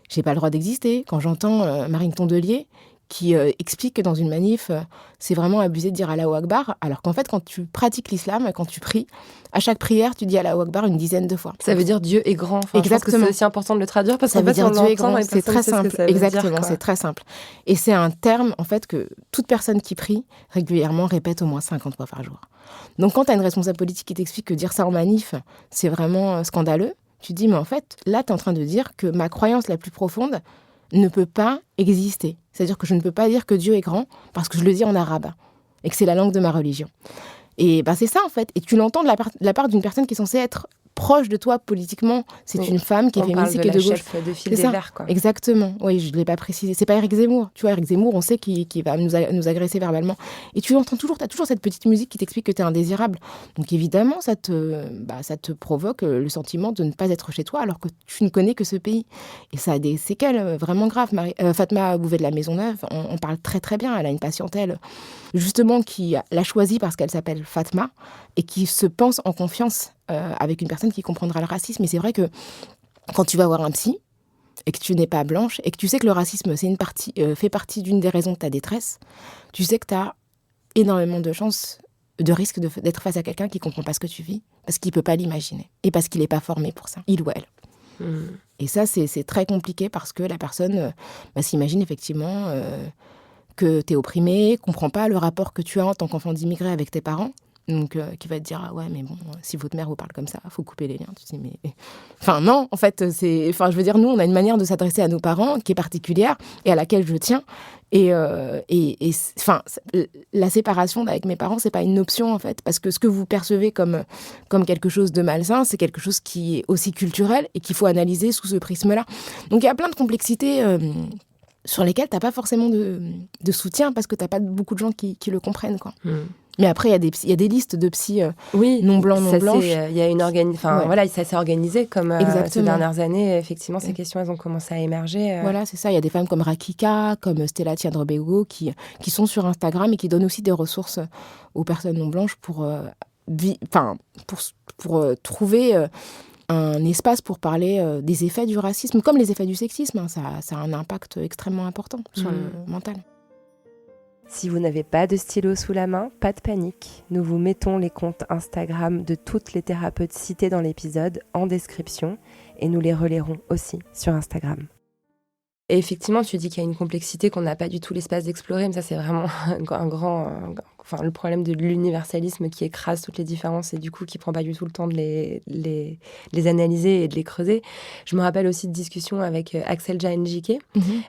j'ai pas le droit d'exister. Quand j'entends Marine Tondelier qui explique que dans une manif, c'est vraiment abusé de dire Allahu Akbar, alors qu'en fait, quand tu pratiques l'islam, quand tu pries, à chaque prière, tu dis Allahu Akbar une dizaine de fois. Ça veut dire Dieu est grand. Exactement. Je pense que c'est aussi important de le traduire parce ça qu'en veut fait, dire Dieu est grand. C'est très simple. Exactement, dire, c'est très simple. Et c'est un terme, en fait, que toute personne qui prie régulièrement répète au moins 50 fois par jour. Donc, quand tu as une responsable politique qui t'explique que dire ça en manif, c'est vraiment scandaleux, tu te dis, mais en fait, là, tu es en train de dire que ma croyance la plus profonde ne peut pas exister. C'est-à-dire que je ne peux pas dire que Dieu est grand parce que je le dis en arabe et que c'est la langue de ma religion. Et c'est ça, en fait. Et tu l'entends de la part d'une personne qui est censée être proche de toi politiquement. C'est une femme qui est féministe et qui est de gauche. De fil des Verts, quoi. Exactement. Oui, je ne l'ai pas précisé. C'est pas Éric Zemmour. Tu vois, Éric Zemmour, on sait qu'il va nous agresser verbalement. Et tu l'entends toujours. Tu as toujours cette petite musique qui t'explique que tu es indésirable. Donc évidemment, ça te provoque le sentiment de ne pas être chez toi alors que tu ne connais que ce pays. Et ça a des séquelles vraiment graves. Fatma Bouvet de la Maisonneuve, on parle très très bien. Elle a une patientèle justement qui l'a choisie parce qu'elle s'appelle Fatma et qui se pense en confiance avec une personne qui comprendra le racisme. Et c'est vrai que quand tu vas voir un psy et que tu n'es pas blanche et que tu sais que le racisme fait partie d'une des raisons de ta détresse, tu sais que tu as énormément de chances, de risque d'être face à quelqu'un qui ne comprend pas ce que tu vis parce qu'il ne peut pas l'imaginer et parce qu'il n'est pas formé pour ça, il ou elle. Et ça, c'est très compliqué parce que la personne s'imagine effectivement que tu es opprimé, comprend pas le rapport que tu as en tant qu'enfant d'immigré avec tes parents. Donc, qui va te dire, ah ouais, mais bon, si votre mère vous parle comme ça, il faut couper les liens. Tu dis, mais... Enfin, non, en fait, je veux dire, nous, on a une manière de s'adresser à nos parents qui est particulière et à laquelle je tiens. La séparation avec mes parents, c'est pas une option, en fait, parce que ce que vous percevez comme quelque chose de malsain, c'est quelque chose qui est aussi culturel et qu'il faut analyser sous ce prisme-là. Donc, il y a plein de complexités sur lesquelles t'as pas forcément de soutien parce que t'as pas beaucoup de gens qui le comprennent, quoi. Mais après, il y a des listes de psy non blancs, non blanches. Il y a une ça s'est organisé comme ces dernières années. Effectivement, ces questions, elles ont commencé à émerger. Voilà, c'est ça. Il y a des femmes comme Rakika, comme Stella Tiandrebego qui sont sur Instagram et qui donnent aussi des ressources aux personnes non blanches pour trouver un espace pour parler des effets du racisme, comme les effets du sexisme. Hein. Ça a un impact extrêmement important sur le mental. Si vous n'avez pas de stylo sous la main, pas de panique. Nous vous mettons les comptes Instagram de toutes les thérapeutes citées dans l'épisode en description et nous les relayerons aussi sur Instagram. Et effectivement, tu dis qu'il y a une complexité qu'on n'a pas du tout l'espace d'explorer, mais ça c'est vraiment le problème de l'universalisme qui écrase toutes les différences et du coup qui prend pas du tout le temps de les analyser et de les creuser. Je me rappelle aussi de discussions avec Axelja Njike,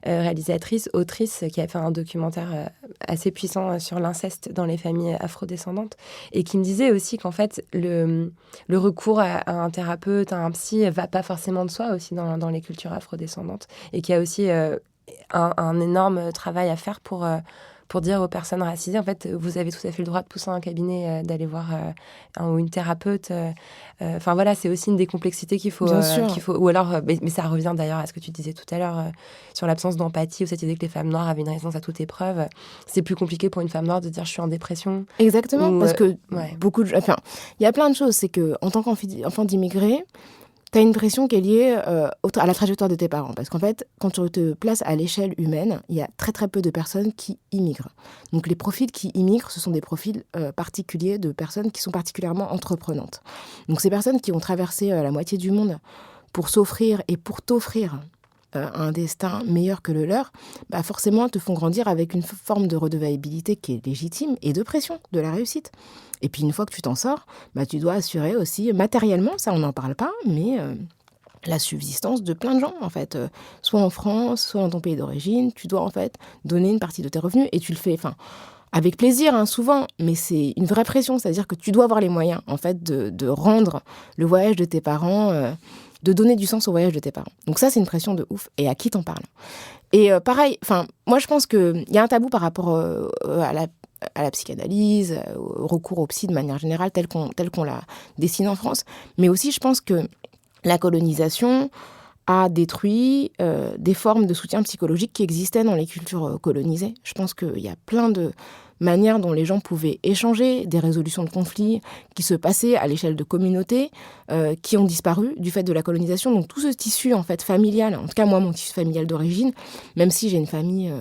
réalisatrice, autrice, qui a fait un documentaire assez puissant sur l'inceste dans les familles afrodescendantes et qui me disait aussi qu'en fait le recours à un thérapeute, à un psy va pas forcément de soi aussi dans les cultures afrodescendantes et qu'il y a aussi un énorme travail à faire pour dire aux personnes racisées, en fait, vous avez tout à fait le droit de pousser un cabinet, d'aller voir un ou une thérapeute. C'est aussi une des complexités qu'il faut... ou alors, mais ça revient d'ailleurs à ce que tu disais tout à l'heure sur l'absence d'empathie ou cette idée que les femmes noires avaient une résistance à toute épreuve. C'est plus compliqué pour une femme noire de dire « je suis en dépression ». Exactement, parce que beaucoup de... Enfin, il y a plein de choses. C'est qu'en tant qu'enfant d'immigré, tu as une pression qui est liée à la trajectoire de tes parents. Parce qu'en fait, quand tu te places à l'échelle humaine, il y a très très peu de personnes qui immigrent. Donc les profils qui immigrent, ce sont des profils particuliers de personnes qui sont particulièrement entreprenantes. Donc ces personnes qui ont traversé la moitié du monde pour s'offrir et pour t'offrir un destin meilleur que le leur, forcément te font grandir avec une forme de redevabilité qui est légitime et de pression de la réussite. Et puis une fois que tu t'en sors, tu dois assurer aussi matériellement, ça on n'en parle pas, mais la subsistance de plein de gens en fait, soit en France, soit dans ton pays d'origine, tu dois en fait donner une partie de tes revenus et tu le fais, avec plaisir souvent, mais c'est une vraie pression, c'est-à-dire que tu dois avoir les moyens en fait de rendre le voyage de tes parents, de donner du sens au voyage de tes parents. Donc ça c'est une pression de ouf, et à qui t'en parles ? Et pareil, moi je pense qu'il y a un tabou par rapport à la psychanalyse, au recours au psy de manière générale, tel qu'on la dessine en France. Mais aussi, je pense que la colonisation a détruit des formes de soutien psychologique qui existaient dans les cultures colonisées. Je pense qu'il y a plein de manières dont les gens pouvaient échanger, des résolutions de conflits qui se passaient à l'échelle de communautés qui ont disparu du fait de la colonisation. Donc tout ce tissu en fait familial, en tout cas moi mon tissu familial d'origine, même si j'ai une famille,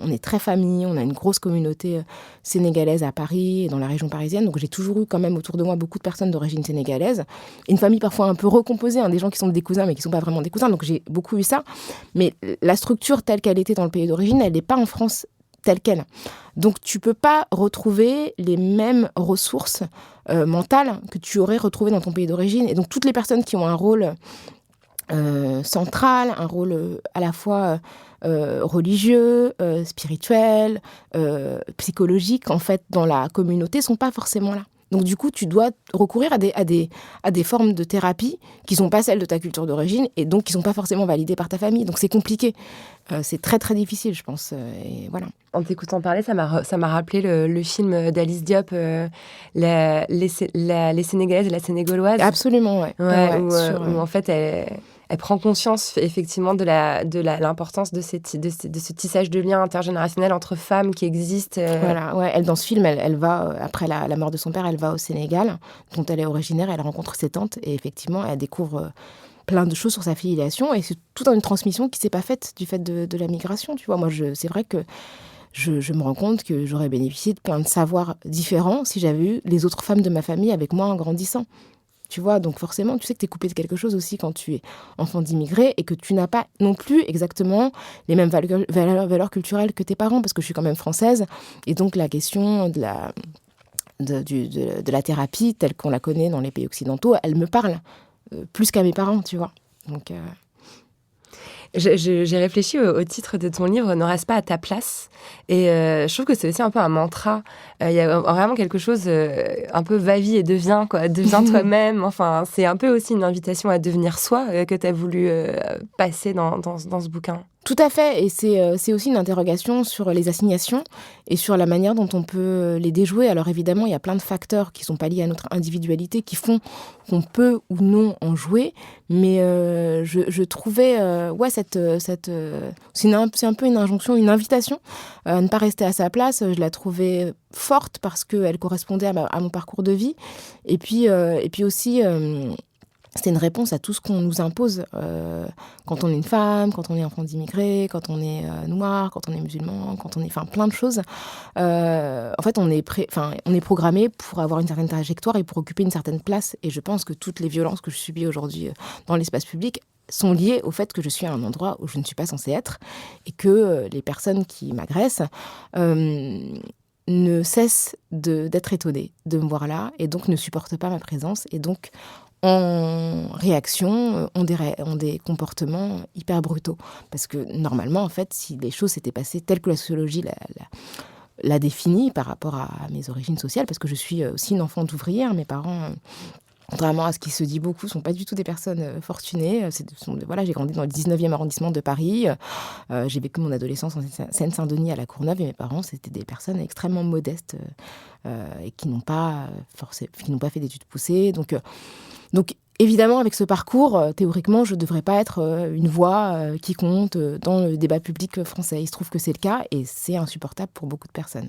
on est très famille, on a une grosse communauté sénégalaise à Paris et dans la région parisienne, donc j'ai toujours eu quand même autour de moi beaucoup de personnes d'origine sénégalaise, une famille parfois un peu recomposée, des gens qui sont des cousins mais qui sont pas vraiment des cousins, donc j'ai beaucoup eu ça, mais la structure telle qu'elle était dans le pays d'origine, elle n'est pas en France telle qu'elle. Donc tu peux pas retrouver les mêmes ressources mentales que tu aurais retrouvées dans ton pays d'origine. Et donc toutes les personnes qui ont un rôle central, un rôle à la fois religieux, spirituel, psychologique, en fait, dans la communauté, sont pas forcément là. Donc du coup, tu dois recourir à des formes de thérapie qui sont pas celles de ta culture d'origine et donc qui sont pas forcément validées par ta famille. Donc c'est compliqué. C'est très très difficile, je pense. Et voilà. En t'écoutant parler, ça m'a rappelé le film d'Alice Diop, les Sénégalaises et la Sénégaloise. Absolument, ouais. Où en fait elle prend conscience effectivement de l'importance de ce tissage de liens intergénérationnels entre femmes qui existent. Voilà, ouais. Elle, dans ce film, elle va, après la mort de son père, elle va au Sénégal, dont elle est originaire, elle rencontre ses tantes, et effectivement, elle découvre plein de choses sur sa filiation, et c'est tout dans une transmission qui ne s'est pas faite du fait de la migration, tu vois. Moi, c'est vrai que je me rends compte que j'aurais bénéficié de plein de savoirs différents si j'avais eu les autres femmes de ma famille avec moi en grandissant. Tu vois, donc forcément, tu sais que tu es coupé de quelque chose aussi quand tu es enfant d'immigré et que tu n'as pas non plus exactement les mêmes valeurs culturelles que tes parents, parce que je suis quand même française. Et donc, la question de de la thérapie telle qu'on la connaît dans les pays occidentaux, elle me parle plus qu'à mes parents, tu vois. Donc... J'ai réfléchi au titre de ton livre, Ne reste pas à ta place. Et je trouve que c'est aussi un peu un mantra. Il y a vraiment quelque chose un peu va-vie et deviens, quoi. Deviens toi-même. Enfin, c'est un peu aussi une invitation à devenir soi que tu as voulu passer dans ce bouquin. Tout à fait, et c'est aussi une interrogation sur les assignations et sur la manière dont on peut les déjouer. Alors évidemment, il y a plein de facteurs qui ne sont pas liés à notre individualité, qui font qu'on peut ou non en jouer, mais je trouvais, c'est un peu une injonction, une invitation à ne pas rester à sa place. Je la trouvais forte parce qu'elle correspondait à mon parcours de vie, et puis aussi... C'était une réponse à tout ce qu'on nous impose quand on est une femme, quand on est enfant d'immigrés, quand on est noir, quand on est musulman, quand on est... Enfin, plein de choses. En fait, on est programmé pour avoir une certaine trajectoire et pour occuper une certaine place. Et je pense que toutes les violences que je subis aujourd'hui dans l'espace public sont liées au fait que je suis à un endroit où je ne suis pas censée être et que les personnes qui m'agressent... ne cessent d'être étonnées de me voir là et donc ne supportent pas ma présence et donc en réaction ont des comportements hyper brutaux. Parce que normalement, en fait, si les choses s'étaient passées telles que la sociologie l'a définie par rapport à mes origines sociales, parce que je suis aussi une enfant d'ouvrière, mes parents... Contrairement à ce qui se dit beaucoup, ne sont pas du tout des personnes fortunées. J'ai grandi dans le 19e arrondissement de Paris. J'ai vécu mon adolescence en Seine-Saint-Denis à la Courneuve. Et mes parents, c'était des personnes extrêmement modestes et qui n'ont pas fait d'études poussées. Donc évidemment, avec ce parcours, théoriquement, je ne devrais pas être une voix qui compte dans le débat public français. Il se trouve que c'est le cas et c'est insupportable pour beaucoup de personnes.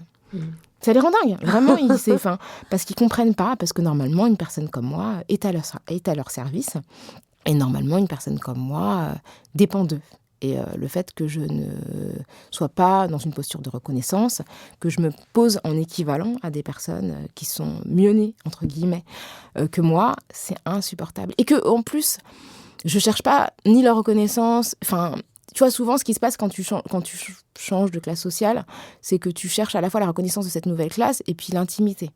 Ça les rend dingues, vraiment, parce qu'ils comprennent pas, parce que normalement, une personne comme moi est à leur service, et normalement, une personne comme moi dépend d'eux. Et le fait que je ne sois pas dans une posture de reconnaissance, que je me pose en équivalent à des personnes qui sont mieux nées, entre guillemets, que moi, c'est insupportable. Et que en plus, je cherche pas ni leur reconnaissance, enfin... Tu vois, souvent, ce qui se passe quand tu changes de classe sociale, c'est que tu cherches à la fois la reconnaissance de cette nouvelle classe et puis l'intimité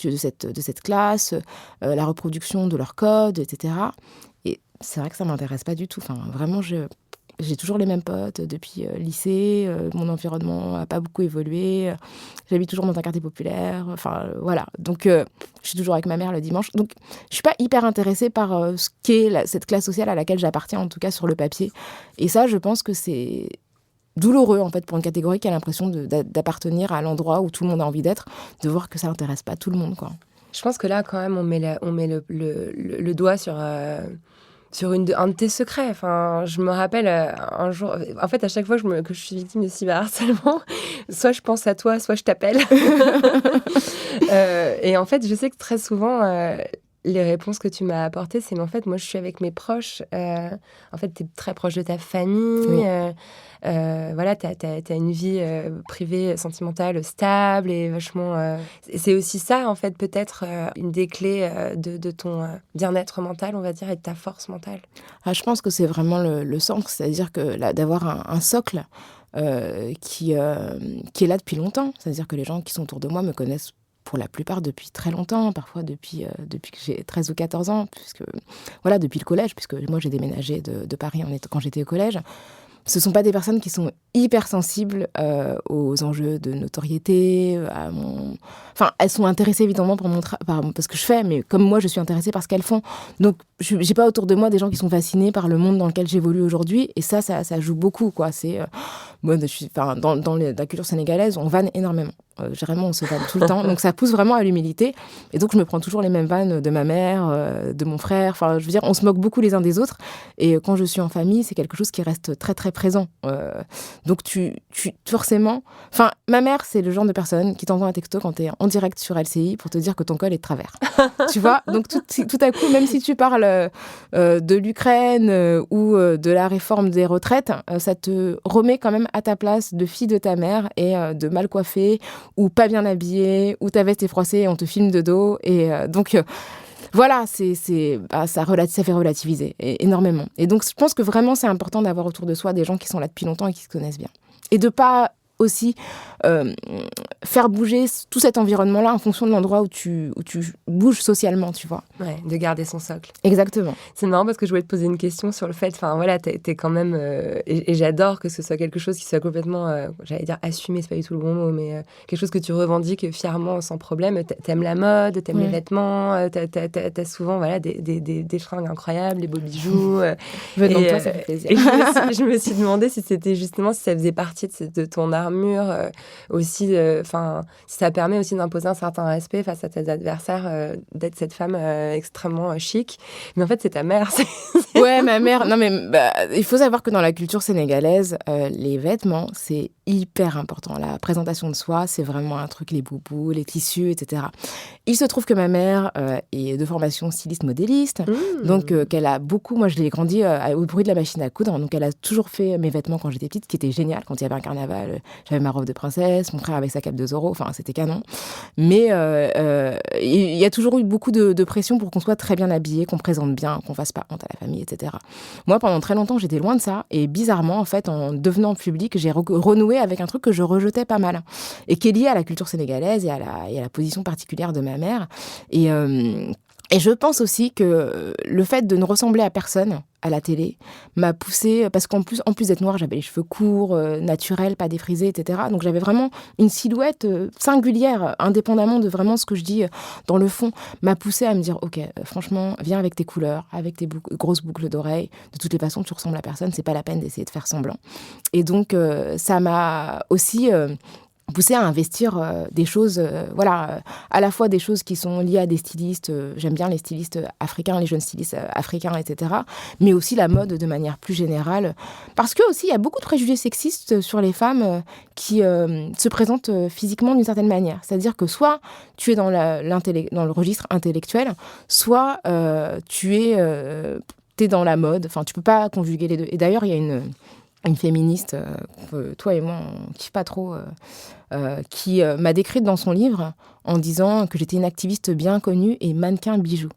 de cette classe, la reproduction de leur code, etc. Et c'est vrai que ça ne m'intéresse pas du tout. Enfin, vraiment, j'ai toujours les mêmes potes depuis lycée. Mon environnement n'a pas beaucoup évolué. J'habite toujours dans un quartier populaire. Enfin, voilà. Donc, je suis toujours avec ma mère le dimanche. Donc, je ne suis pas hyper intéressée par ce qu'est cette classe sociale à laquelle j'appartiens, en tout cas sur le papier. Et ça, je pense que c'est douloureux, en fait, pour une catégorie qui a l'impression d'appartenir à l'endroit où tout le monde a envie d'être, de voir que ça n'intéresse pas tout le monde, quoi. Je pense que là, quand même, on met le doigt sur un de tes secrets. Enfin, je me rappelle un jour... En fait, à chaque fois que je suis victime de cyberharcèlement, soit je pense à toi, soit je t'appelle. Et en fait, je sais que très souvent... les réponses que tu m'as apportées, c'est mais en fait, moi, je suis avec mes proches. En fait, tu es très proche de ta famille. Oui. Voilà, tu as une vie privée, sentimentale, stable et vachement... C'est aussi ça, en fait, peut-être une des clés de ton bien-être mental, on va dire, et de ta force mentale. Je pense que c'est vraiment le centre, c'est-à-dire que d'avoir un socle qui est là depuis longtemps. C'est-à-dire que les gens qui sont autour de moi me connaissent pour la plupart depuis très longtemps, parfois depuis que j'ai 13 ou 14 ans, depuis le collège, puisque moi j'ai déménagé de Paris quand j'étais au collège. Ce ne sont pas des personnes qui sont hyper sensibles aux enjeux de notoriété, Enfin, elles sont intéressées évidemment par ce que je fais, mais comme moi, je suis intéressée par ce qu'elles font. Donc, je n'ai pas autour de moi des gens qui sont fascinés par le monde dans lequel j'évolue aujourd'hui. Et ça joue beaucoup, quoi. Dans la culture sénégalaise, on vanne énormément. Généralement, on se vanne tout le temps. Donc, ça pousse vraiment à l'humilité. Et donc, je me prends toujours les mêmes vannes de ma mère, de mon frère. Enfin, je veux dire, on se moque beaucoup les uns des autres. Et quand je suis en famille, c'est quelque chose qui reste très, très présent. Donc, tu forcément... Enfin, ma mère, c'est le genre de personne qui t'envoie un texto quand tu es en direct sur LCI pour te dire que ton col est de travers. Tu vois ? Donc, tout à coup, même si tu parles de l'Ukraine ou de la réforme des retraites, ça te remet quand même à ta place de fille de ta mère et de mal coiffée ou pas bien habillée, ou ta veste est froissée et on te filme de dos. Et donc... Voilà, ça fait relativiser énormément. Et donc, je pense que vraiment, c'est important d'avoir autour de soi des gens qui sont là depuis longtemps et qui se connaissent bien. Et de pas aussi faire bouger tout cet environnement-là en fonction de l'endroit où tu bouges socialement, tu vois. Ouais, de garder son socle. Exactement. C'est marrant parce que je voulais te poser une question sur le fait, enfin voilà, t'es quand même, et j'adore que ce soit quelque chose qui soit complètement, j'allais dire assumé, c'est pas du tout le bon mot, mais quelque chose que tu revendiques fièrement, sans problème. T'aimes la mode, t'aimes les vêtements, t'as souvent voilà, des fringues incroyables, des beaux bijoux. Venant de toi, ça fait plaisir. Et je me suis demandé si c'était justement, si ça faisait partie de ton armure, aussi, enfin, si ça permet aussi d'imposer un certain respect face à tes adversaires, d'être cette femme extrêmement chic. Mais en fait, c'est ta mère. Ouais, ma mère. Non, mais il faut savoir que dans la culture sénégalaise, les vêtements, c'est hyper important. La présentation de soi, c'est vraiment un truc, les boubous, les tissus, etc. Il se trouve que ma mère est de formation styliste modéliste, donc qu'elle a beaucoup, moi je l'ai grandi au bruit de la machine à coudre, donc elle a toujours fait mes vêtements quand j'étais petite, ce qui était génial. Quand il y avait un carnaval, j'avais ma robe de princesse, mon frère avec sa cape de Zorro, enfin c'était canon. Mais il y a toujours eu beaucoup de pression pour qu'on soit très bien habillé, qu'on présente bien, qu'on fasse pas honte à la famille, etc. Moi, pendant très longtemps, j'étais loin de ça, et bizarrement, en fait, en devenant public, j'ai renoué avec un truc que je rejetais pas mal, et qui est lié à la culture sénégalaise et à la position particulière de ma mère. Et je pense aussi que le fait de ne ressembler à personne à la télé m'a poussée, parce qu'en plus d'être noire, j'avais les cheveux courts, naturels, pas défrisés, etc. Donc j'avais vraiment une silhouette singulière, indépendamment de vraiment ce que je dis dans le fond, m'a poussée à me dire, ok, franchement, viens avec tes couleurs, avec tes grosses boucles d'oreilles. De toutes les façons, tu ressembles à personne, c'est pas la peine d'essayer de faire semblant. Et donc ça m'a aussi poussé à investir des choses, à la fois des choses qui sont liées à des stylistes, j'aime bien les stylistes africains, les jeunes stylistes africains, etc., mais aussi la mode de manière plus générale, parce que aussi il y a beaucoup de préjugés sexistes sur les femmes qui se présentent physiquement d'une certaine manière, c'est-à-dire que soit tu es dans le registre intellectuel, soit t'es dans la mode, enfin tu peux pas conjuguer les deux. Et d'ailleurs il y a une féministe, toi et moi, on kiffe pas trop, qui m'a décrite dans son livre en disant que j'étais une activiste bien connue et mannequin bijou.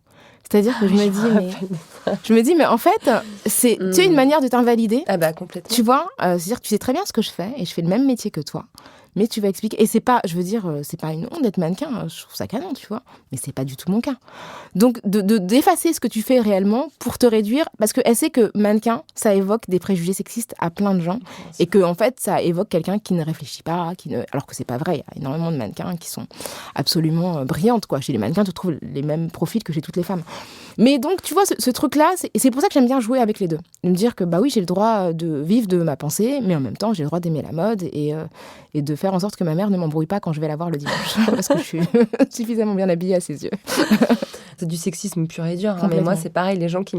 C'est-à-dire que je me dis, mais en fait, c'est une manière de t'invalider. Ah bah, complètement. Tu vois, c'est-à-dire que tu sais très bien ce que je fais et je fais le même métier que toi. Mais tu vas expliquer. Et c'est pas, je veux dire, c'est pas une honte d'être mannequin. Je trouve ça canon, tu vois. Mais c'est pas du tout mon cas. Donc, d'effacer ce que tu fais réellement pour te réduire. Parce qu'elle sait que mannequin, ça évoque des préjugés sexistes à plein de gens. Et que, en fait, ça évoque quelqu'un qui ne réfléchit pas, alors que c'est pas vrai. Il y a énormément de mannequins qui sont absolument brillantes, quoi. Chez les mannequins, tu trouves les mêmes profils que chez toutes les femmes. Mais donc, tu vois, ce truc-là, c'est pour ça que j'aime bien jouer avec les deux. De me dire que, bah oui, j'ai le droit de vivre de ma pensée, mais en même temps, j'ai le droit d'aimer la mode et de faire en sorte que ma mère ne m'embrouille pas quand je vais la voir le dimanche. Parce que je suis suffisamment bien habillée à ses yeux. C'est du sexisme pur et dur. Hein, mais moi, c'est pareil. Les gens qui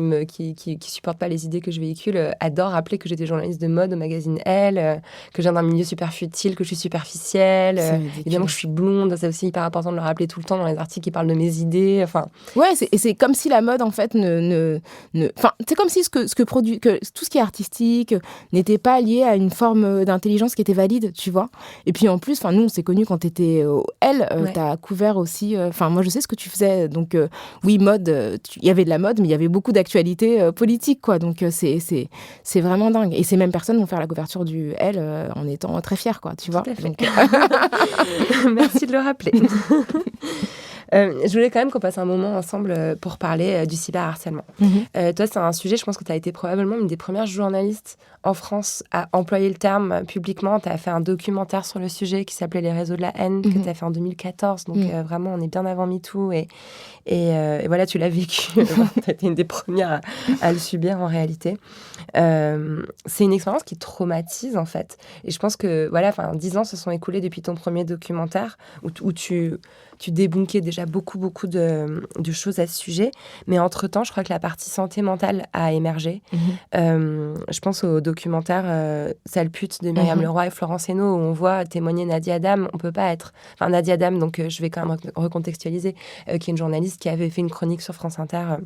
supportent pas les idées que je véhicule adorent rappeler que j'étais journaliste de mode au magazine Elle, que je viens d'un milieu super futile, que je suis superficielle. Évidemment que je suis blonde. C'est aussi hyper important de le rappeler tout le temps dans les articles qui parlent de mes idées. Enfin. Ouais, c'est comme si la mode, en fait, enfin, c'est comme si que tout ce qui est artistique n'était pas lié à une forme d'intelligence qui était valide, tu vois. Et puis en plus, enfin, nous, on s'est connus quand t'étais au Elle. T'as couvert aussi. Enfin, moi, je sais ce que tu faisais. Donc, oui, mode. Il y avait de la mode, mais il y avait beaucoup d'actualités politiques, quoi. Donc, c'est vraiment dingue. Et ces mêmes personnes vont faire la couverture du Elle en étant très fières, quoi. Tu vois. Donc, merci de le rappeler. Je voulais quand même qu'on passe un moment ensemble pour parler du cyberharcèlement. Toi, c'est un sujet, je pense que tu as été probablement une des premières journalistes en France à employer le terme publiquement. Tu as fait un documentaire sur le sujet qui s'appelait « Les réseaux de la haine » que tu as fait en 2014. Donc vraiment, on est bien avant MeToo. Et voilà, tu l'as vécu. Tu as été une des premières à le subir en réalité. C'est une expérience qui traumatise en fait. Et je pense que 10 ans se sont écoulés depuis ton premier documentaire où tu débunkais déjà beaucoup de choses à ce sujet. Mais entre-temps, je crois que la partie santé mentale a émergé. Je pense au documentaire Sale pute de Myriam Leroy et Florence Hénault, où on voit témoigner Nadia Dam. On peut pas être... Enfin, Nadia Dam, donc je vais quand même recontextualiser, qui est une journaliste qui avait fait une chronique sur France Inter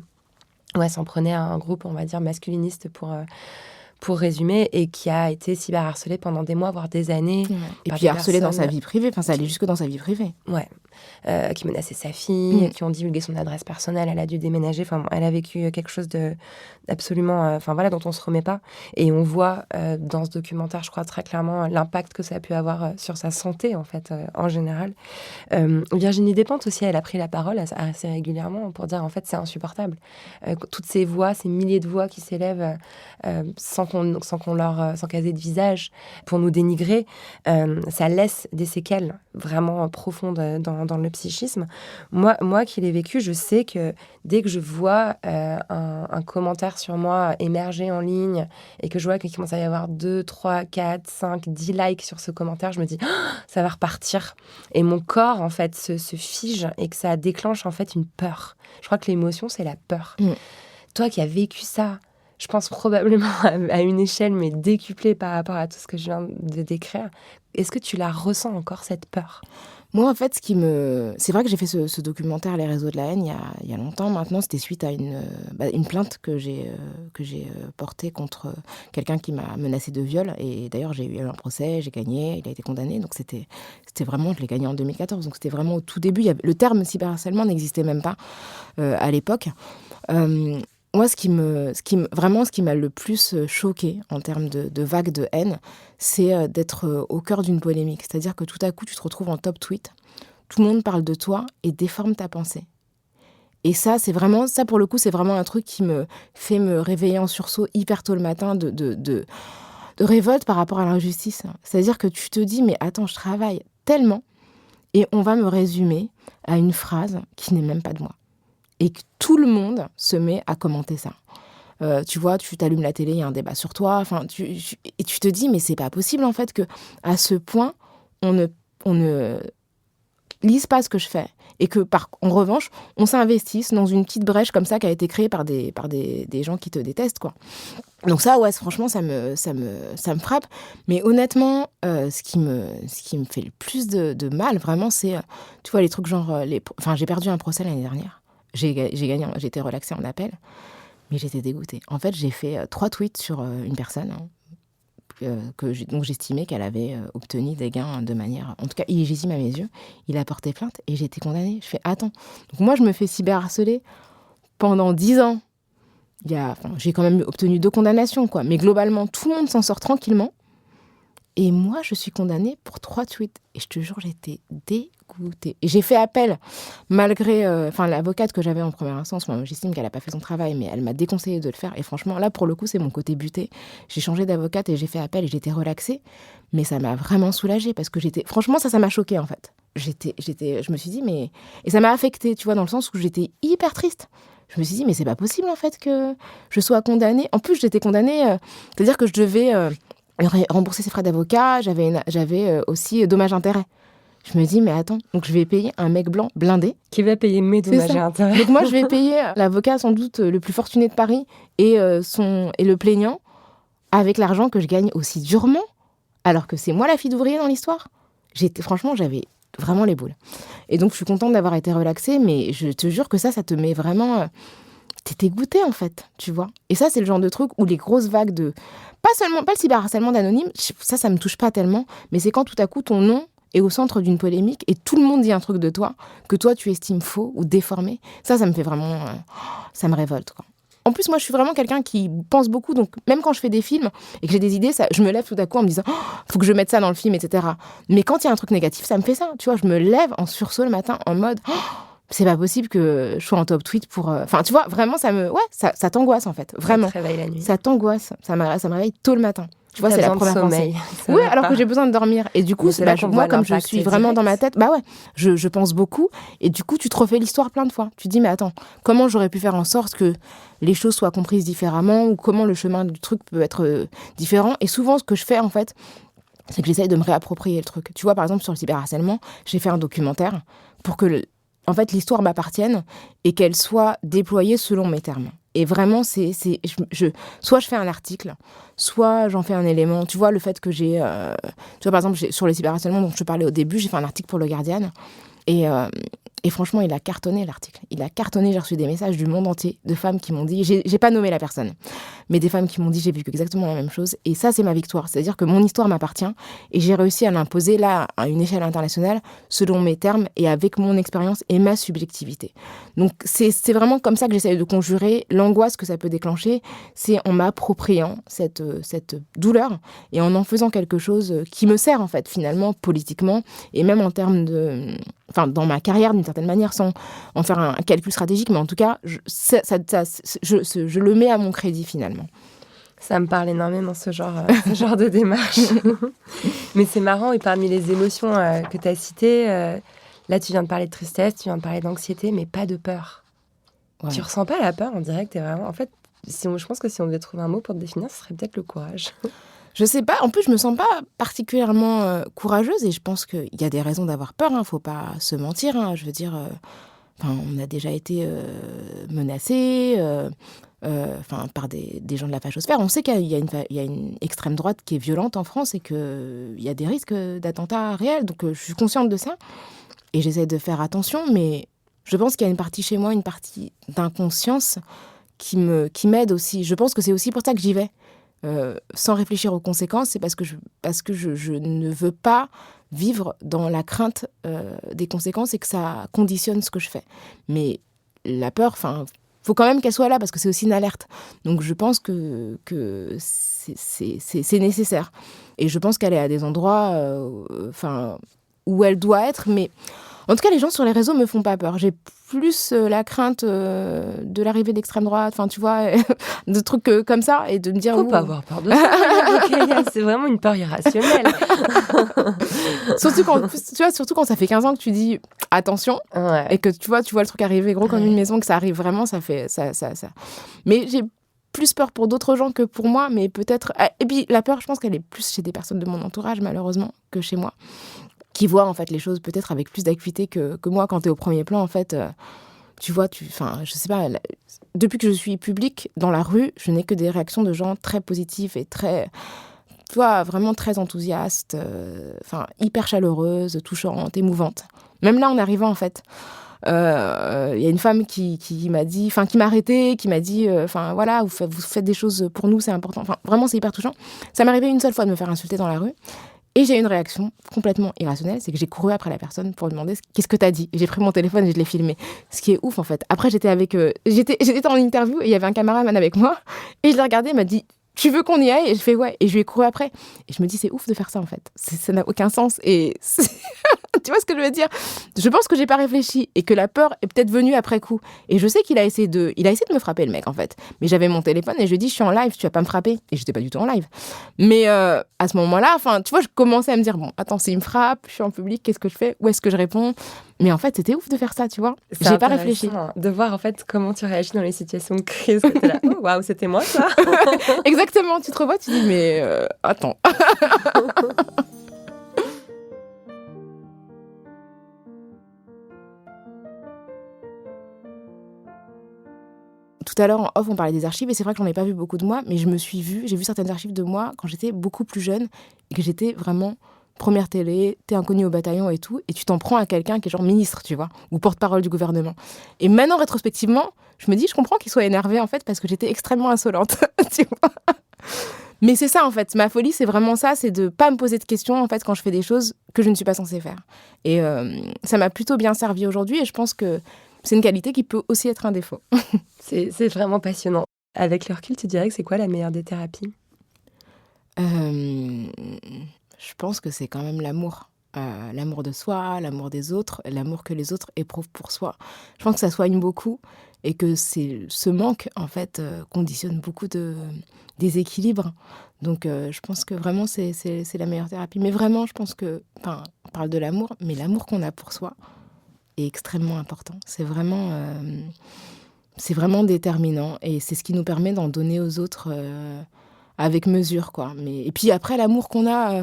où elle s'en prenait à un groupe, on va dire, masculiniste pour résumer, et qui a été cyberharcelée pendant des mois, voire des années. Et puis harcelée dans sa vie privée. Enfin, ça allait jusque dans sa vie privée. Ouais. qui menaçaient sa fille, qui ont divulgué son adresse personnelle. Elle a dû déménager. Enfin, elle a vécu quelque chose d'absolument, dont on se remet pas. Et on voit dans ce documentaire, je crois très clairement l'impact que ça a pu avoir sur sa santé en fait, en général. Virginie Despentes aussi, elle a pris la parole assez régulièrement pour dire en fait c'est insupportable. Toutes ces voix, ces milliers de voix qui s'élèvent sans qu'elles aient de visage pour nous dénigrer, ça laisse des séquelles vraiment profondes dans le psychisme. Moi qui l'ai vécu, je sais que dès que je vois un commentaire sur moi émerger en ligne et que je vois qu'il commence à y avoir 2, 3, 4, 5, 10 likes sur ce commentaire, je me dis ça va repartir. Et mon corps en fait se fige et que ça déclenche en fait une peur. Je crois que l'émotion c'est la peur. Toi qui as vécu ça, je pense probablement à une échelle, mais décuplée par rapport à tout ce que je viens de décrire. Est-ce que tu la ressens encore, cette peur ? Moi, en fait, c'est vrai que j'ai fait ce documentaire Les réseaux de la haine il y a longtemps maintenant. C'était suite à une plainte que j'ai portée contre quelqu'un qui m'a menacée de viol. Et d'ailleurs, j'ai eu un procès, j'ai gagné, il a été condamné. Donc c'était vraiment, je l'ai gagné en 2014. Donc c'était vraiment au tout début. Le terme cyberharcèlement n'existait même pas à l'époque. Moi, ce qui m'a le plus choqué en termes de vagues de haine, c'est d'être au cœur d'une polémique. C'est-à-dire que tout à coup, tu te retrouves en top tweet, tout le monde parle de toi et déforme ta pensée. Et ça, pour le coup, c'est vraiment un truc qui me fait me réveiller en sursaut hyper tôt le matin de révolte par rapport à l'injustice. C'est-à-dire que tu te dis, mais attends, je travaille tellement et on va me résumer à une phrase qui n'est même pas de moi. Et que tout le monde se met à commenter ça. Tu vois, tu t'allumes la télé, il y a un débat sur toi. Et tu te dis, mais c'est pas possible en fait qu'à ce point, on ne lise pas ce que je fais. Et que, en revanche, on s'investisse dans une petite brèche comme ça qui a été créée par des gens qui te détestent, quoi. Donc ça, ouais, franchement, ça me frappe. Mais honnêtement, ce qui me fait le plus de mal, vraiment, c'est, tu vois, les trucs genre... j'ai perdu un procès l'année dernière. J'ai gagné, j'ai été relaxée en appel, mais j'étais dégoûtée. En fait, j'ai fait 3 tweets sur une personne dont j'estimais qu'elle avait obtenu des gains de manière, en tout cas, illégitime à mes yeux. Il a porté plainte et j'ai été condamnée. Je fais, attends. Donc moi, je me fais cyberharceler pendant 10 ans. J'ai quand même obtenu 2 condamnations, quoi. Mais globalement, tout le monde s'en sort tranquillement. Et moi, je suis condamnée pour 3 tweets. Et je te jure, j'étais dégoûtée. Et j'ai fait appel, malgré l'avocate que j'avais en première instance. Moi, j'estime qu'elle n'a pas fait son travail, mais elle m'a déconseillé de le faire. Et franchement, là, pour le coup, c'est mon côté buté. J'ai changé d'avocate et j'ai fait appel et j'étais relaxée. Mais ça m'a vraiment soulagée parce que franchement, ça m'a choquée, en fait. Je me suis dit, mais... Et ça m'a affectée, tu vois, dans le sens où j'étais hyper triste. Je me suis dit, mais c'est pas possible, en fait, que je sois condamnée. En plus, j'étais condamnée... c'est-à-dire que je devais... rembourser ses frais d'avocat, j'avais aussi dommages-intérêts. Je me dis, mais attends, donc je vais payer un mec blanc blindé. Qui va payer mes dommages et intérêts. Donc moi, je vais payer l'avocat sans doute le plus fortuné de Paris et le plaignant avec l'argent que je gagne aussi durement, alors que c'est moi la fille d'ouvrier dans l'histoire. Franchement, j'avais vraiment les boules. Et donc, je suis contente d'avoir été relaxée, mais je te jure que ça te met vraiment... T'es dégoûtée, en fait, tu vois. Et ça, c'est le genre de truc où les grosses vagues de... Pas le cyberharcèlement d'anonyme, ça me touche pas tellement, mais c'est quand tout à coup ton nom est au centre d'une polémique et tout le monde dit un truc de toi que toi tu estimes faux ou déformé. Ça me fait vraiment... ça me révolte, quoi. En plus, moi, je suis vraiment quelqu'un qui pense beaucoup, donc même quand je fais des films et que j'ai des idées, je me lève tout à coup en me disant « faut que je mette ça dans le film, etc. » Mais quand il y a un truc négatif, ça me fait ça. Tu vois, je me lève en sursaut le matin en mode c'est pas possible que je sois en top tweet pour... tu vois, vraiment, ça t'angoisse, en fait. Vraiment. Ça te réveille la nuit. Ça t'angoisse. Ça me réveille tôt le matin. Tu vois, c'est la première pensée. Oui, alors que j'ai besoin de dormir. Et du coup, moi, comme je suis vraiment dans ma tête, je pense beaucoup. Et du coup, tu te refais l'histoire plein de fois. Tu te dis, mais attends, comment j'aurais pu faire en sorte que les choses soient comprises différemment ou comment le chemin du truc peut être différent. Et souvent, ce que je fais, en fait, c'est que j'essaye de me réapproprier le truc. Tu vois, par exemple, sur le cyberharcèlement, j'ai fait un documentaire pour que l'histoire m'appartienne et qu'elle soit déployée selon mes termes. Et vraiment, soit je fais un article, soit j'en fais un élément. Tu vois, le fait que j'ai... tu vois, par exemple, sur le cyberharcèlement dont je te parlais au début, j'ai fait un article pour Le Guardian. Et Et franchement, il a cartonné l'article. Il a cartonné, j'ai reçu des messages du monde entier, de femmes qui m'ont dit, j'ai pas nommé la personne, mais des femmes qui m'ont dit j'ai vécu exactement la même chose. Et ça, c'est ma victoire. C'est-à-dire que mon histoire m'appartient et j'ai réussi à l'imposer là, à une échelle internationale, selon mes termes et avec mon expérience et ma subjectivité. Donc, c'est vraiment comme ça que j'essaie de conjurer l'angoisse que ça peut déclencher. C'est en m'appropriant cette douleur et en faisant quelque chose qui me sert, en fait, finalement, politiquement et même en termes de... Enfin, dans ma carrière, d'une certaine manière, sans en faire un calcul stratégique, mais en tout cas, je le mets à mon crédit, finalement. Ça me parle énormément, ce genre de démarche. Mais c'est marrant, et parmi les émotions que tu as citées, là, tu viens de parler de tristesse, tu viens de parler d'anxiété, mais pas de peur. Ouais. Tu ressens pas la peur, on dirait que t'es vraiment... En fait, je pense que si on devait trouver un mot pour te définir, ce serait peut-être le courage. Je sais pas, en plus je me sens pas particulièrement courageuse et je pense qu'il y a des raisons d'avoir peur, hein, faut pas se mentir, hein, je veux dire, on a déjà été menacés par des gens de la fachosphère. On sait qu'il y a une extrême droite qui est violente en France et qu'il y a des risques d'attentats réels, donc je suis consciente de ça et j'essaie de faire attention, mais je pense qu'il y a une partie chez moi, une partie d'inconscience qui m'aide aussi. Je pense que c'est aussi pour ça que j'y vais. Sans réfléchir aux conséquences, c'est parce que je ne veux pas vivre dans la crainte des conséquences et que ça conditionne ce que je fais. Mais la peur, faut quand même qu'elle soit là parce que c'est aussi une alerte. Donc je pense que c'est nécessaire. Et je pense qu'elle est à des endroits où elle doit être, mais en tout cas, les gens sur les réseaux me font pas peur. J'ai plus la crainte de l'arrivée d'extrême droite, tu vois, de trucs comme ça, et de me dire... Faut pas avoir peur de ça. C'est vraiment une peur irrationnelle. surtout quand ça fait 15 ans que tu dis attention, ouais. Et que tu vois le truc arriver gros comme une maison, que ça arrive vraiment, ça fait ça. Mais j'ai plus peur pour d'autres gens que pour moi, mais peut-être... Et puis la peur, je pense qu'elle est plus chez des personnes de mon entourage, malheureusement, que chez moi, qui voient en fait les choses peut-être avec plus d'acuité que moi. Quand t'es au premier plan, en fait, tu vois, je sais pas, depuis que je suis publique dans la rue, je n'ai que des réactions de gens très positifs et très, tu vois, vraiment très enthousiastes, hyper chaleureuses, touchantes, émouvantes. Même là, en arrivant, en fait, y a une femme qui m'a dit, qui m'a arrêtée, qui m'a dit, voilà, vous faites des choses pour nous, c'est important. Vraiment, c'est hyper touchant. Ça m'est arrivé une seule fois de me faire insulter dans la rue. Et j'ai eu une réaction complètement irrationnelle, c'est que j'ai couru après la personne pour lui demander qu'est-ce que t'as dit. Et j'ai pris mon téléphone et je l'ai filmé. Ce qui est ouf, en fait. Après, j'étais en interview et il y avait un caméraman avec moi. Et je l'ai regardé, il m'a dit tu veux qu'on y aille ? Et je fais ouais. Et je lui ai couru après. Et je me dis c'est ouf de faire ça, en fait. Ça n'a aucun sens. Et tu vois ce que je veux dire ? Je pense que j'ai pas réfléchi et que la peur est peut-être venue après coup. Et je sais qu'il a essayé de me frapper, le mec, en fait. Mais j'avais mon téléphone et je lui ai dit je suis en live, tu vas pas me frapper. Et j'étais pas du tout en live. Mais à ce moment-là, tu vois, je commençais à me dire bon, attends, s'il me frappe, je suis en public, qu'est-ce que je fais ? Où est-ce que je réponds ? Mais en fait, c'était ouf de faire ça, tu vois. J'ai pas réfléchi. De voir en fait comment tu réagis dans les situations de crise. T'es là, oh waouh, c'était moi ça. Exactement, tu te revois, tu dis mais attends. Tout à l'heure, en off, on parlait des archives, et c'est vrai que j'en ai pas vu beaucoup de moi, mais j'ai vu certaines archives de moi quand j'étais beaucoup plus jeune, et que j'étais vraiment première télé, t'es inconnu au bataillon et tout, et tu t'en prends à quelqu'un qui est genre ministre, tu vois, ou porte-parole du gouvernement. Et maintenant, rétrospectivement, je me dis, je comprends qu'il soit énervé, en fait, parce que j'étais extrêmement insolente, tu vois. Mais c'est ça, en fait, ma folie, c'est vraiment ça, c'est de pas me poser de questions, en fait, quand je fais des choses que je ne suis pas censée faire. Et ça m'a plutôt bien servi aujourd'hui, et je pense que c'est une qualité qui peut aussi être un défaut. C'est vraiment passionnant. Avec le recul, tu dirais que c'est quoi la meilleure des thérapies ? Je pense que c'est quand même l'amour. L'amour de soi, l'amour des autres, l'amour que les autres éprouvent pour soi. Je pense que ça soigne beaucoup et que ce manque, en fait, conditionne beaucoup de déséquilibre. Donc, je pense que vraiment, c'est la meilleure thérapie. Mais vraiment, je pense que, on parle de l'amour, mais l'amour qu'on a pour soi est extrêmement important. C'est vraiment déterminant et c'est ce qui nous permet d'en donner aux autres avec mesure, quoi. Et puis après, l'amour qu'on a,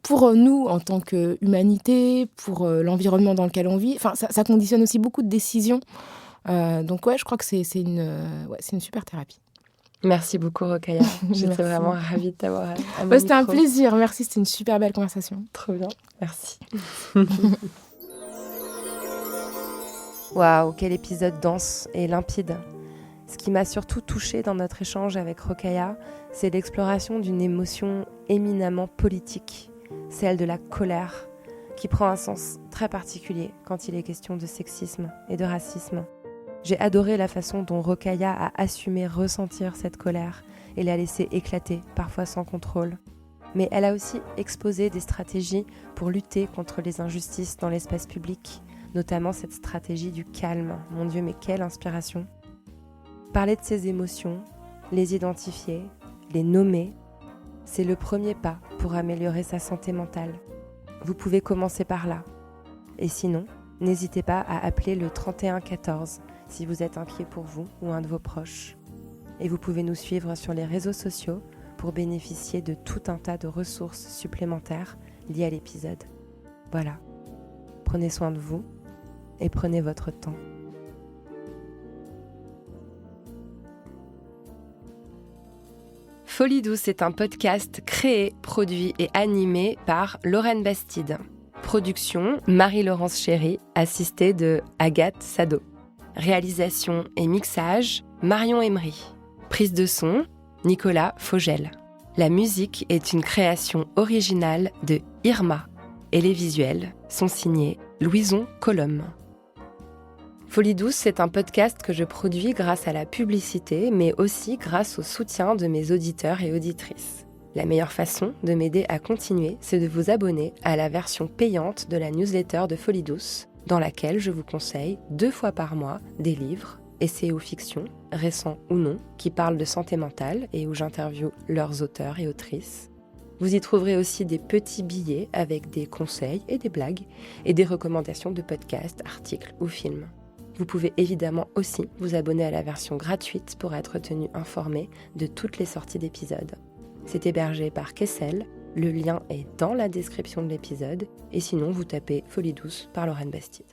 pour nous en tant qu'humanité, pour l'environnement dans lequel on vit, ça conditionne aussi beaucoup de décisions. Donc ouais, je crois que c'est une super thérapie. Merci beaucoup, Rokhaya. J'étais vraiment ravie de t'avoir à mon C'était un plaisir. Merci, c'était une super belle conversation. Trop bien. Merci. Waouh, quel épisode dense et limpide. Ce qui m'a surtout touchée dans notre échange avec Rokhaya, c'est l'exploration d'une émotion éminemment politique, celle de la colère, qui prend un sens très particulier quand il est question de sexisme et de racisme. J'ai adoré la façon dont Rokhaya a assumé ressentir cette colère et la laisser éclater, parfois sans contrôle. Mais elle a aussi exposé des stratégies pour lutter contre les injustices dans l'espace public, notamment cette stratégie du calme. Mon Dieu, mais quelle inspiration! Parler de ses émotions, les identifier, les nommer, c'est le premier pas pour améliorer sa santé mentale. Vous pouvez commencer par là. Et sinon, n'hésitez pas à appeler le 3114 si vous êtes inquiet pour vous ou un de vos proches. Et vous pouvez nous suivre sur les réseaux sociaux pour bénéficier de tout un tas de ressources supplémentaires liées à l'épisode. Voilà. Prenez soin de vous et prenez votre temps. Folie douce est un podcast créé, produit et animé par Lorraine Bastide. Production Marie-Laurence Chéry, assistée de Agathe Sado. Réalisation et mixage Marion Emery. Prise de son Nicolas Fogel. La musique est une création originale de Irma et les visuels sont signés Louison Colhomme. Folie douce, c'est un podcast que je produis grâce à la publicité, mais aussi grâce au soutien de mes auditeurs et auditrices. La meilleure façon de m'aider à continuer, c'est de vous abonner à la version payante de la newsletter de Folie douce, dans laquelle je vous conseille 2 fois par mois des livres, essais ou fictions, récents ou non, qui parlent de santé mentale et où j'interviewe leurs auteurs et autrices. Vous y trouverez aussi des petits billets avec des conseils et des blagues, et des recommandations de podcasts, articles ou films. Vous pouvez évidemment aussi vous abonner à la version gratuite pour être tenu informé de toutes les sorties d'épisodes. C'est hébergé par Kessel, le lien est dans la description de l'épisode, et sinon vous tapez Folie douce par Lorraine Bastide.